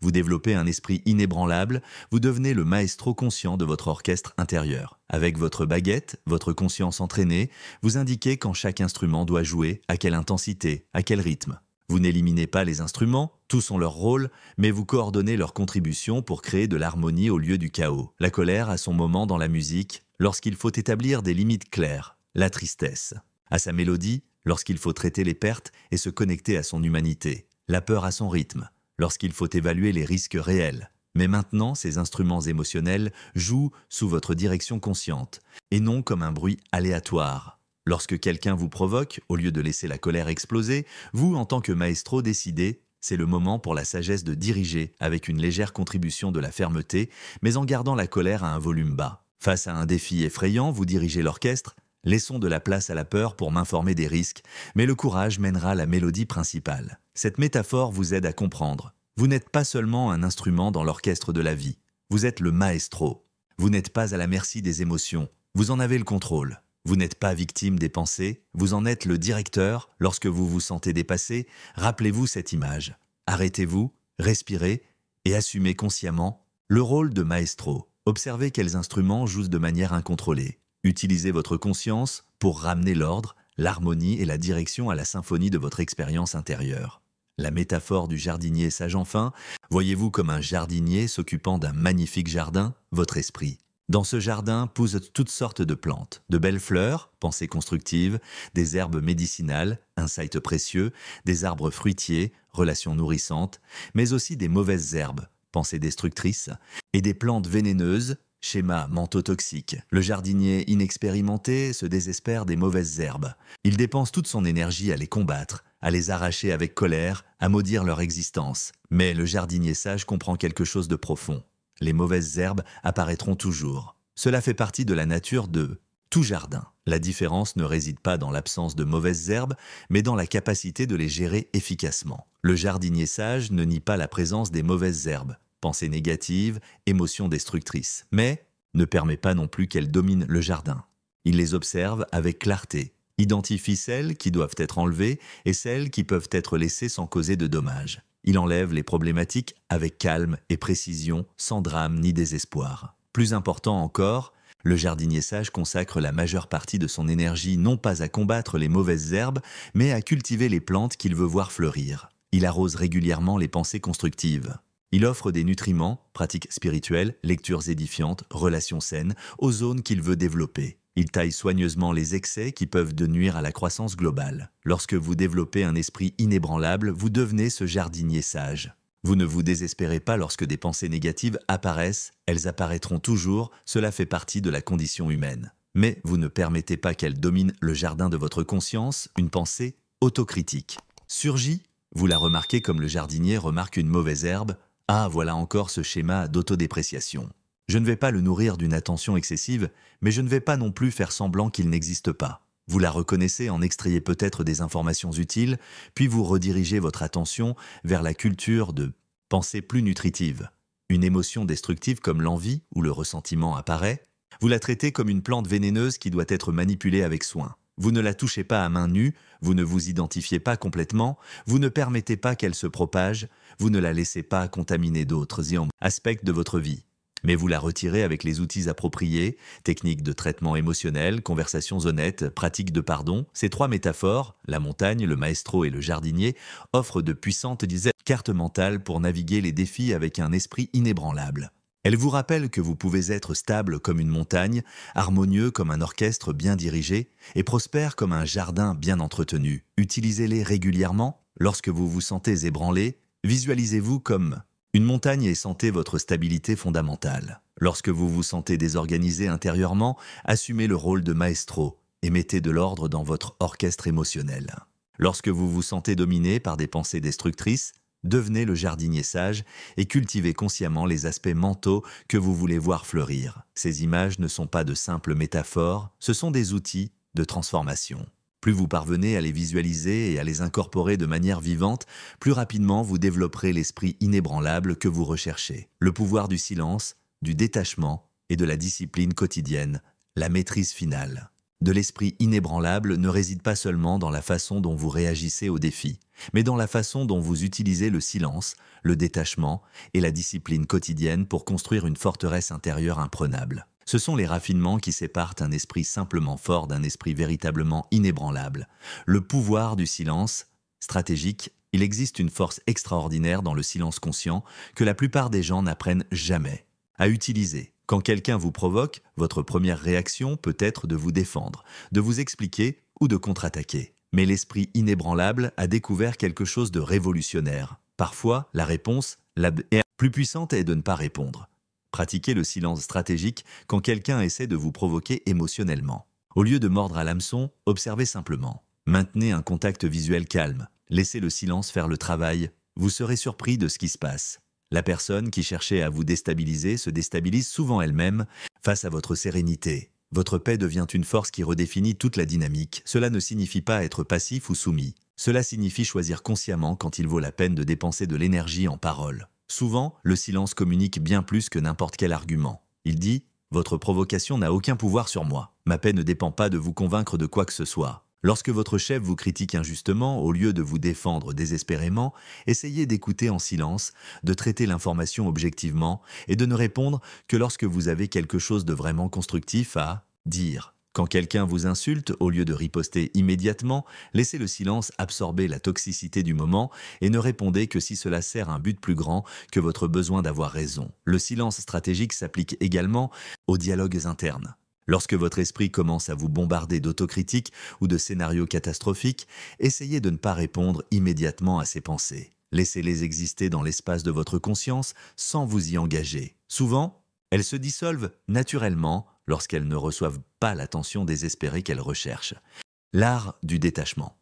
[SPEAKER 1] vous développez un esprit inébranlable, vous devenez le maestro conscient de votre orchestre intérieur. Avec votre baguette, votre conscience entraînée, vous indiquez quand chaque instrument doit jouer, à quelle intensité, à quel rythme. Vous n'éliminez pas les instruments, tous ont leur rôle, mais vous coordonnez leur contribution pour créer de l'harmonie au lieu du chaos. La colère a son moment dans la musique, lorsqu'il faut établir des limites claires. La tristesse a sa mélodie, lorsqu'il faut traiter les pertes et se connecter à son humanité. La peur a son rythme, lorsqu'il faut évaluer les risques réels. Mais maintenant, ces instruments émotionnels jouent sous votre direction consciente, et non comme un bruit aléatoire. Lorsque quelqu'un vous provoque, au lieu de laisser la colère exploser, vous, en tant que maestro, décidez, c'est le moment pour la sagesse de diriger, avec une légère contribution de la fermeté, mais en gardant la colère à un volume bas. Face à un défi effrayant, vous dirigez l'orchestre. Laissons de la place à la peur pour m'informer des risques, mais le courage mènera la mélodie principale. Cette métaphore vous aide à comprendre. Vous n'êtes pas seulement un instrument dans l'orchestre de la vie. Vous êtes le maestro. Vous n'êtes pas à la merci des émotions. Vous en avez le contrôle. Vous n'êtes pas victime des pensées. Vous en êtes le directeur. Lorsque vous vous sentez dépassé, rappelez-vous cette image. Arrêtez-vous, respirez et assumez consciemment le rôle de maestro. Observez quels instruments jouent de manière incontrôlée. Utilisez votre conscience pour ramener l'ordre, l'harmonie et la direction à la symphonie de votre expérience intérieure. La métaphore du jardinier sage enfin, voyez-vous comme un jardinier s'occupant d'un magnifique jardin, votre esprit. Dans ce jardin poussent toutes sortes de plantes, de belles fleurs, pensées constructives, des herbes médicinales, insights précieux, des arbres fruitiers, relations nourrissantes, mais aussi des mauvaises herbes, pensées destructrices, et des plantes vénéneuses, schéma menthotoxique. Le jardinier inexpérimenté se désespère des mauvaises herbes. Il dépense toute son énergie à les combattre, à les arracher avec colère, à maudire leur existence. Mais le jardinier sage comprend quelque chose de profond. Les mauvaises herbes apparaîtront toujours. Cela fait partie de la nature de tout jardin. La différence ne réside pas dans l'absence de mauvaises herbes, mais dans la capacité de les gérer efficacement. Le jardinier sage ne nie pas la présence des mauvaises herbes, pensées négatives, émotions destructrices, mais ne permet pas non plus qu'elles dominent le jardin. Il les observe avec clarté, identifie celles qui doivent être enlevées et celles qui peuvent être laissées sans causer de dommages. Il enlève les problématiques avec calme et précision, sans drame ni désespoir. Plus important encore, le jardinier sage consacre la majeure partie de son énergie non pas à combattre les mauvaises herbes, mais à cultiver les plantes qu'il veut voir fleurir. Il arrose régulièrement les pensées constructives. Il offre des nutriments, pratiques spirituelles, lectures édifiantes, relations saines, aux zones qu'il veut développer. Il taille soigneusement les excès qui peuvent nuire à la croissance globale. Lorsque vous développez un esprit inébranlable, vous devenez ce jardinier sage. Vous ne vous désespérez pas lorsque des pensées négatives apparaissent, elles apparaîtront toujours, cela fait partie de la condition humaine. Mais vous ne permettez pas qu'elles dominent le jardin de votre conscience, une pensée autocritique. Surgit, vous la remarquez comme le jardinier remarque une mauvaise herbe. Ah, voilà encore ce schéma d'autodépréciation. Je ne vais pas le nourrir d'une attention excessive, mais je ne vais pas non plus faire semblant qu'il n'existe pas. Vous la reconnaissez, en extrayez peut-être des informations utiles, puis vous redirigez votre attention vers la culture de pensées plus nutritives. Une émotion destructive comme l'envie ou le ressentiment apparaît. Vous la traitez comme une plante vénéneuse qui doit être manipulée avec soin. Vous ne la touchez pas à main nue, vous ne vous identifiez pas complètement, vous ne permettez pas qu'elle se propage, vous ne la laissez pas contaminer d'autres aspects de votre vie. Mais vous la retirez avec les outils appropriés, techniques de traitement émotionnel, conversations honnêtes, pratiques de pardon. Ces trois métaphores, la montagne, le maestro et le jardinier, offrent de puissantes cartes mentales pour naviguer les défis avec un esprit inébranlable. Elles vous rappellent que vous pouvez être stable comme une montagne, harmonieux comme un orchestre bien dirigé et prospère comme un jardin bien entretenu. Utilisez-les régulièrement. Lorsque vous vous sentez ébranlé, Visualisez-vous comme une montagne et sentez votre stabilité fondamentale. Lorsque vous vous sentez désorganisé intérieurement, assumez le rôle de maestro et mettez de l'ordre dans votre orchestre émotionnel. Lorsque vous vous sentez dominé par des pensées destructrices, devenez le jardinier sage et cultivez consciemment les aspects mentaux que vous voulez voir fleurir. Ces images ne sont pas de simples métaphores, ce sont des outils de transformation. Plus vous parvenez à les visualiser et à les incorporer de manière vivante, plus rapidement vous développerez l'esprit inébranlable que vous recherchez. Le pouvoir du silence, du détachement et de la discipline quotidienne, la maîtrise finale de l'esprit inébranlable ne réside pas seulement dans la façon dont vous réagissez aux défis, mais dans la façon dont vous utilisez le silence, le détachement et la discipline quotidienne pour construire une forteresse intérieure imprenable. Ce sont les raffinements qui séparent un esprit simplement fort d'un esprit véritablement inébranlable. Le pouvoir du silence, stratégique, il existe une force extraordinaire dans le silence conscient que la plupart des gens n'apprennent jamais à utiliser. Quand quelqu'un vous provoque, votre première réaction peut être de vous défendre, de vous expliquer ou de contre-attaquer. Mais l'esprit inébranlable a découvert quelque chose de révolutionnaire. Parfois, la réponse, la plus puissante est de ne pas répondre. Pratiquez le silence stratégique quand quelqu'un essaie de vous provoquer émotionnellement. Au lieu de mordre à l'hameçon, observez simplement. Maintenez un contact visuel calme. Laissez le silence faire le travail. Vous serez surpris de ce qui se passe. La personne qui cherchait à vous déstabiliser se déstabilise souvent elle-même face à votre sérénité. Votre paix devient une force qui redéfinit toute la dynamique. Cela ne signifie pas être passif ou soumis. Cela signifie choisir consciemment quand il vaut la peine de dépenser de l'énergie en paroles. Souvent, le silence communique bien plus que n'importe quel argument. Il dit « Votre provocation n'a aucun pouvoir sur moi. Ma paix ne dépend pas de vous convaincre de quoi que ce soit. » Lorsque votre chef vous critique injustement, au lieu de vous défendre désespérément, essayez d'écouter en silence, de traiter l'information objectivement et de ne répondre que lorsque vous avez quelque chose de vraiment constructif à dire. Quand quelqu'un vous insulte, au lieu de riposter immédiatement, laissez le silence absorber la toxicité du moment et ne répondez que si cela sert un but plus grand que votre besoin d'avoir raison. Le silence stratégique s'applique également aux dialogues internes. Lorsque votre esprit commence à vous bombarder d'autocritique ou de scénarios catastrophiques, essayez de ne pas répondre immédiatement à ces pensées. Laissez-les exister dans l'espace de votre conscience sans vous y engager. Souvent, elles se dissolvent naturellement lorsqu'elles ne reçoivent pas l'attention désespérée qu'elles recherchent. L'art du détachement.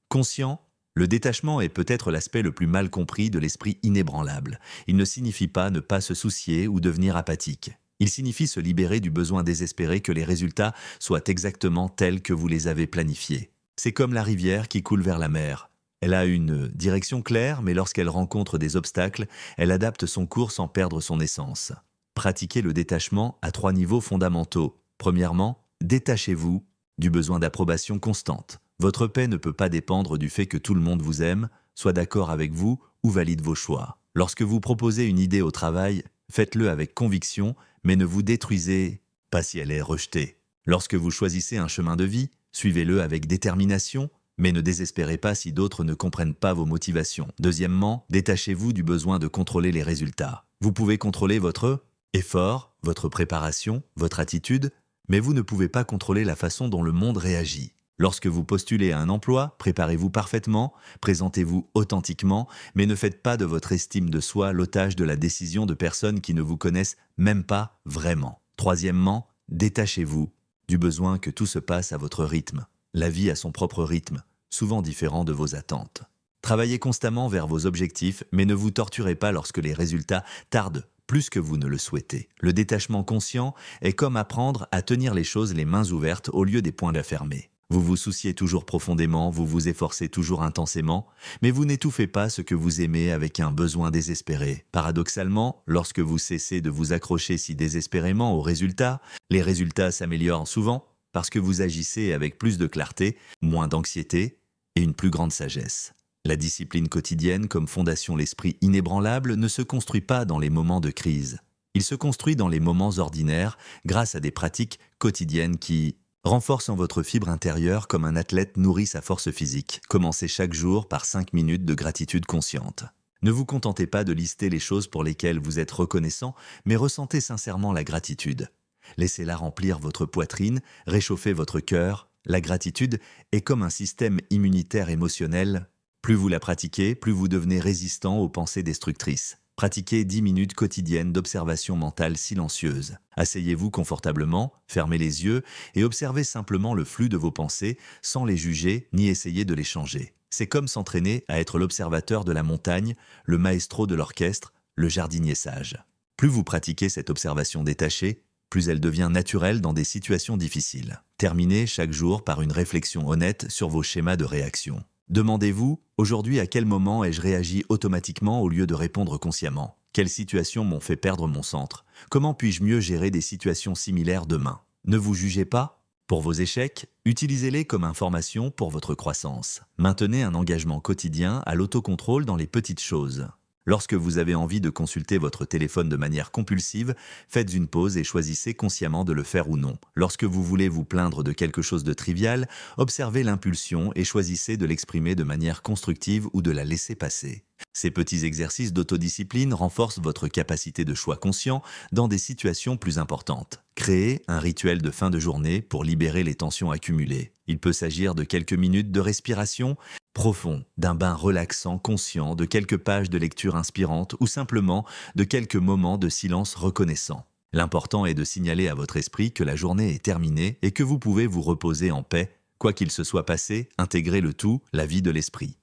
[SPEAKER 1] Conscient, le détachement est peut-être l'aspect le plus mal compris de l'esprit inébranlable. Il ne signifie pas ne pas se soucier ou devenir apathique. Il signifie se libérer du besoin désespéré que les résultats soient exactement tels que vous les avez planifiés. C'est comme la rivière qui coule vers la mer. Elle a une direction claire, mais lorsqu'elle rencontre des obstacles, elle adapte son cours sans perdre son essence. Pratiquez le détachement à 3 niveaux fondamentaux. Premièrement, détachez-vous du besoin d'approbation constante. Votre paix ne peut pas dépendre du fait que tout le monde vous aime, soit d'accord avec vous ou valide vos choix. Lorsque vous proposez une idée au travail, faites-le avec conviction, mais ne vous détruisez pas si elle est rejetée. Lorsque vous choisissez un chemin de vie, suivez-le avec détermination, mais ne désespérez pas si d'autres ne comprennent pas vos motivations. Deuxièmement, détachez-vous du besoin de contrôler les résultats. Vous pouvez contrôler votre effort, votre préparation, votre attitude, mais vous ne pouvez pas contrôler la façon dont le monde réagit. Lorsque vous postulez à un emploi, préparez-vous parfaitement, présentez-vous authentiquement, mais ne faites pas de votre estime de soi l'otage de la décision de personnes qui ne vous connaissent même pas vraiment. Troisièmement, détachez-vous du besoin que tout se passe à votre rythme. La vie a son propre rythme, souvent différent de vos attentes. Travaillez constamment vers vos objectifs, mais ne vous torturez pas lorsque les résultats tardent plus que vous ne le souhaitez. Le détachement conscient est comme apprendre à tenir les choses les mains ouvertes au lieu des poings fermés. Vous vous souciez toujours profondément, vous vous efforcez toujours intensément, mais vous n'étouffez pas ce que vous aimez avec un besoin désespéré. Paradoxalement, lorsque vous cessez de vous accrocher si désespérément aux résultats, les résultats s'améliorent souvent parce que vous agissez avec plus de clarté, moins d'anxiété et une plus grande sagesse. La discipline quotidienne comme fondation l'esprit inébranlable ne se construit pas dans les moments de crise. Il se construit dans les moments ordinaires grâce à des pratiques quotidiennes qui renforcent votre fibre intérieure comme un athlète nourrit sa force physique. Commencez chaque jour par 5 minutes de gratitude consciente. Ne vous contentez pas de lister les choses pour lesquelles vous êtes reconnaissant, mais ressentez sincèrement la gratitude. Laissez-la remplir votre poitrine, réchauffer votre cœur. La gratitude est comme un système immunitaire émotionnel Plus vous la pratiquez, plus vous devenez résistant aux pensées destructrices. Pratiquez 10 minutes quotidiennes d'observation mentale silencieuse. Asseyez-vous confortablement, fermez les yeux et observez simplement le flux de vos pensées sans les juger ni essayer de les changer. C'est comme s'entraîner à être l'observateur de la montagne, le maestro de l'orchestre, le jardinier sage. Plus vous pratiquez cette observation détachée, plus elle devient naturelle dans des situations difficiles. Terminez chaque jour par une réflexion honnête sur vos schémas de réaction. Demandez-vous, aujourd'hui à quel moment ai-je réagi automatiquement au lieu de répondre consciemment? Quelles situations m'ont fait perdre mon centre? Comment puis-je mieux gérer des situations similaires demain? Ne vous jugez pas. Pour vos échecs, utilisez-les comme information pour votre croissance. Maintenez un engagement quotidien à l'autocontrôle dans les petites choses. Lorsque vous avez envie de consulter votre téléphone de manière compulsive, faites une pause et choisissez consciemment de le faire ou non. Lorsque vous voulez vous plaindre de quelque chose de trivial, observez l'impulsion et choisissez de l'exprimer de manière constructive ou de la laisser passer. Ces petits exercices d'autodiscipline renforcent votre capacité de choix conscient dans des situations plus importantes. Créez un rituel de fin de journée pour libérer les tensions accumulées. Il peut s'agir de quelques minutes de respiration profond, d'un bain relaxant conscient, de quelques pages de lecture inspirante ou simplement de quelques moments de silence reconnaissant. L'important est de signaler à votre esprit que la journée est terminée et que vous pouvez vous reposer en paix, quoi qu'il se soit passé, intégrez le tout, la vie de l'esprit.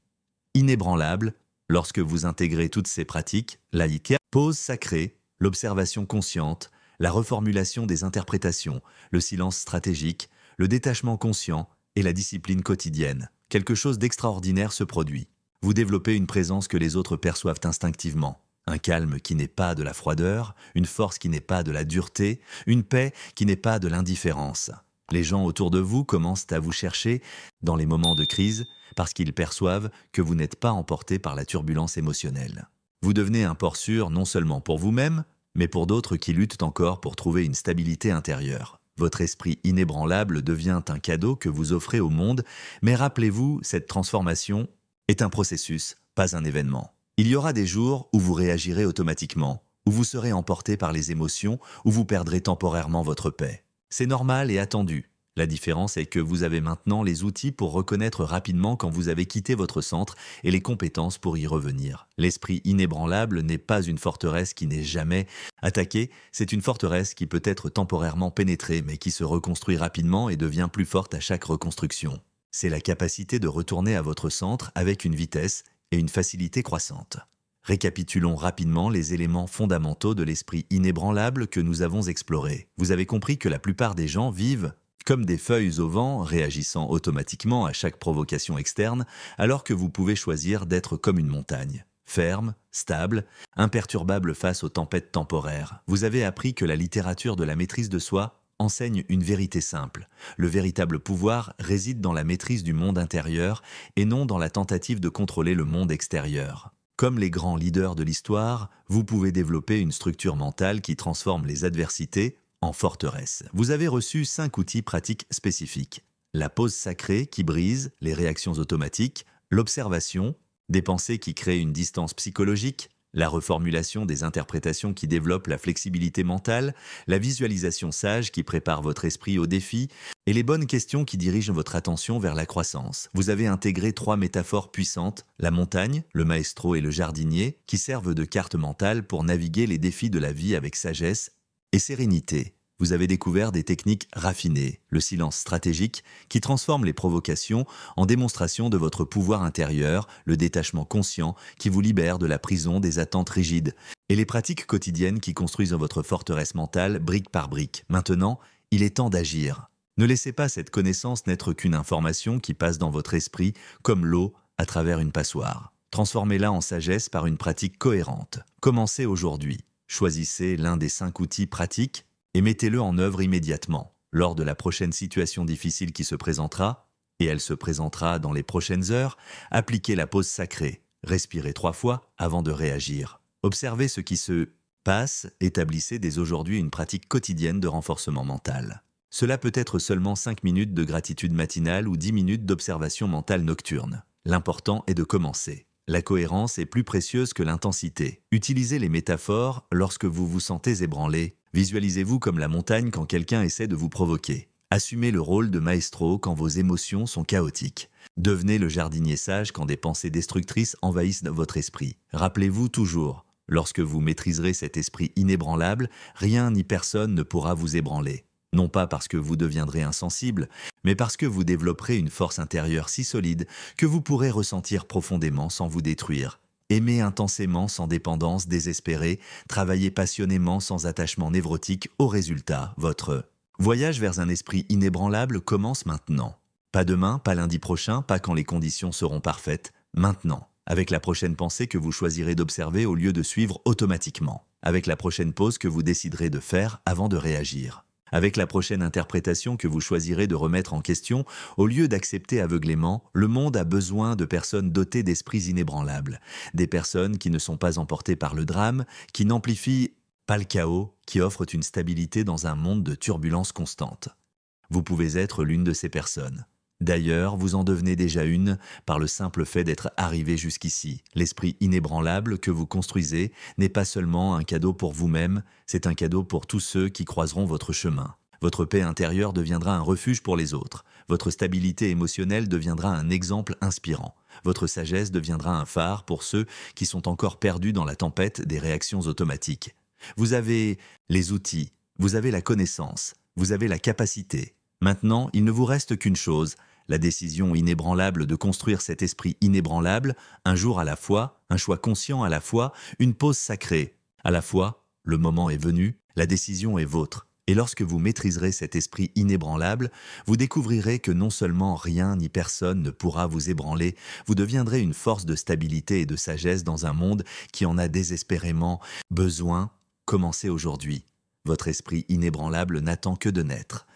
[SPEAKER 1] Inébranlable, lorsque vous intégrez toutes ces pratiques, laïque, pause sacrée, l'observation consciente, la reformulation des interprétations, le silence stratégique, le détachement conscient et la discipline quotidienne, quelque chose d'extraordinaire se produit. Vous développez une présence que les autres perçoivent instinctivement. Un calme qui n'est pas de la froideur, une force qui n'est pas de la dureté, une paix qui n'est pas de l'indifférence. Les gens autour de vous commencent à vous chercher dans les moments de crise parce qu'ils perçoivent que vous n'êtes pas emporté par la turbulence émotionnelle. Vous devenez un port sûr non seulement pour vous-même, mais pour d'autres qui luttent encore pour trouver une stabilité intérieure. Votre esprit inébranlable devient un cadeau que vous offrez au monde, mais rappelez-vous, cette transformation est un processus, pas un événement. Il y aura des jours où vous réagirez automatiquement, où vous serez emporté par les émotions, où vous perdrez temporairement votre paix. C'est normal et attendu. La différence est que vous avez maintenant les outils pour reconnaître rapidement quand vous avez quitté votre centre et les compétences pour y revenir. L'esprit inébranlable n'est pas une forteresse qui n'est jamais attaquée, c'est une forteresse qui peut être temporairement pénétrée mais qui se reconstruit rapidement et devient plus forte à chaque reconstruction. C'est la capacité de retourner à votre centre avec une vitesse et une facilité croissante. Récapitulons rapidement les éléments fondamentaux de l'esprit inébranlable que nous avons explorés. Vous avez compris que la plupart des gens vivent comme des feuilles au vent, réagissant automatiquement à chaque provocation externe, alors que vous pouvez choisir d'être comme une montagne. Ferme, stable, imperturbable face aux tempêtes temporaires. Vous avez appris que la littérature de la maîtrise de soi enseigne une vérité simple. Le véritable pouvoir réside dans la maîtrise du monde intérieur et non dans la tentative de contrôler le monde extérieur. Comme les grands leaders de l'histoire, vous pouvez développer une structure mentale qui transforme les adversités en forteresse. Vous avez reçu 5 outils pratiques spécifiques. La pause sacrée qui brise les réactions automatiques, l'observation, des pensées qui créent une distance psychologique, la reformulation des interprétations qui développent la flexibilité mentale, la visualisation sage qui prépare votre esprit au défi et les bonnes questions qui dirigent votre attention vers la croissance. Vous avez intégré 3 métaphores puissantes, la montagne, le maestro et le jardinier, qui servent de carte mentale pour naviguer les défis de la vie avec sagesse et sérénité. Vous avez découvert des techniques raffinées, le silence stratégique qui transforme les provocations en démonstration de votre pouvoir intérieur, le détachement conscient qui vous libère de la prison des attentes rigides, et les pratiques quotidiennes qui construisent votre forteresse mentale brique par brique. Maintenant, il est temps d'agir. Ne laissez pas cette connaissance n'être qu'une information qui passe dans votre esprit comme l'eau à travers une passoire. Transformez-la en sagesse par une pratique cohérente. Commencez aujourd'hui. Choisissez l'un des 5 outils pratiques et mettez-le en œuvre immédiatement. Lors de la prochaine situation difficile qui se présentera, et elle se présentera dans les prochaines heures, appliquez la pause sacrée. Respirez 3 fois avant de réagir. Observez ce qui se passe, établissez dès aujourd'hui une pratique quotidienne de renforcement mental. Cela peut être seulement 5 minutes de gratitude matinale ou 10 minutes d'observation mentale nocturne. L'important est de commencer. La cohérence est plus précieuse que l'intensité. Utilisez les métaphores lorsque vous vous sentez ébranlé. Visualisez-vous comme la montagne quand quelqu'un essaie de vous provoquer. Assumez le rôle de maestro quand vos émotions sont chaotiques. Devenez le jardinier sage quand des pensées destructrices envahissent votre esprit. Rappelez-vous toujours, lorsque vous maîtriserez cet esprit inébranlable, rien ni personne ne pourra vous ébranler. Non pas parce que vous deviendrez insensible, mais parce que vous développerez une force intérieure si solide que vous pourrez ressentir profondément sans vous détruire. Aimer intensément sans dépendance désespérée, travailler passionnément sans attachement névrotique, au résultat, votre voyage vers un esprit inébranlable commence maintenant. Pas demain, pas lundi prochain, pas quand les conditions seront parfaites, maintenant. Avec la prochaine pensée que vous choisirez d'observer au lieu de suivre automatiquement. Avec la prochaine pause que vous déciderez de faire avant de réagir. Avec la prochaine interprétation que vous choisirez de remettre en question, au lieu d'accepter aveuglément, le monde a besoin de personnes dotées d'esprits inébranlables. Des personnes qui ne sont pas emportées par le drame, qui n'amplifient pas le chaos, qui offrent une stabilité dans un monde de turbulences constantes. Vous pouvez être l'une de ces personnes. D'ailleurs, vous en devenez déjà une par le simple fait d'être arrivé jusqu'ici. L'esprit inébranlable que vous construisez n'est pas seulement un cadeau pour vous-même, c'est un cadeau pour tous ceux qui croiseront votre chemin. Votre paix intérieure deviendra un refuge pour les autres. Votre stabilité émotionnelle deviendra un exemple inspirant. Votre sagesse deviendra un phare pour ceux qui sont encore perdus dans la tempête des réactions automatiques. Vous avez les outils, vous avez la connaissance, vous avez la capacité. Maintenant, il ne vous reste qu'une chose, la décision inébranlable de construire cet esprit inébranlable, un jour à la fois, un choix conscient à la fois, une pause sacrée. À la fois, le moment est venu, la décision est vôtre. Et lorsque vous maîtriserez cet esprit inébranlable, vous découvrirez que non seulement rien ni personne ne pourra vous ébranler, vous deviendrez une force de stabilité et de sagesse dans un monde qui en a désespérément besoin. Commencez aujourd'hui. Votre esprit inébranlable n'attend que de naître.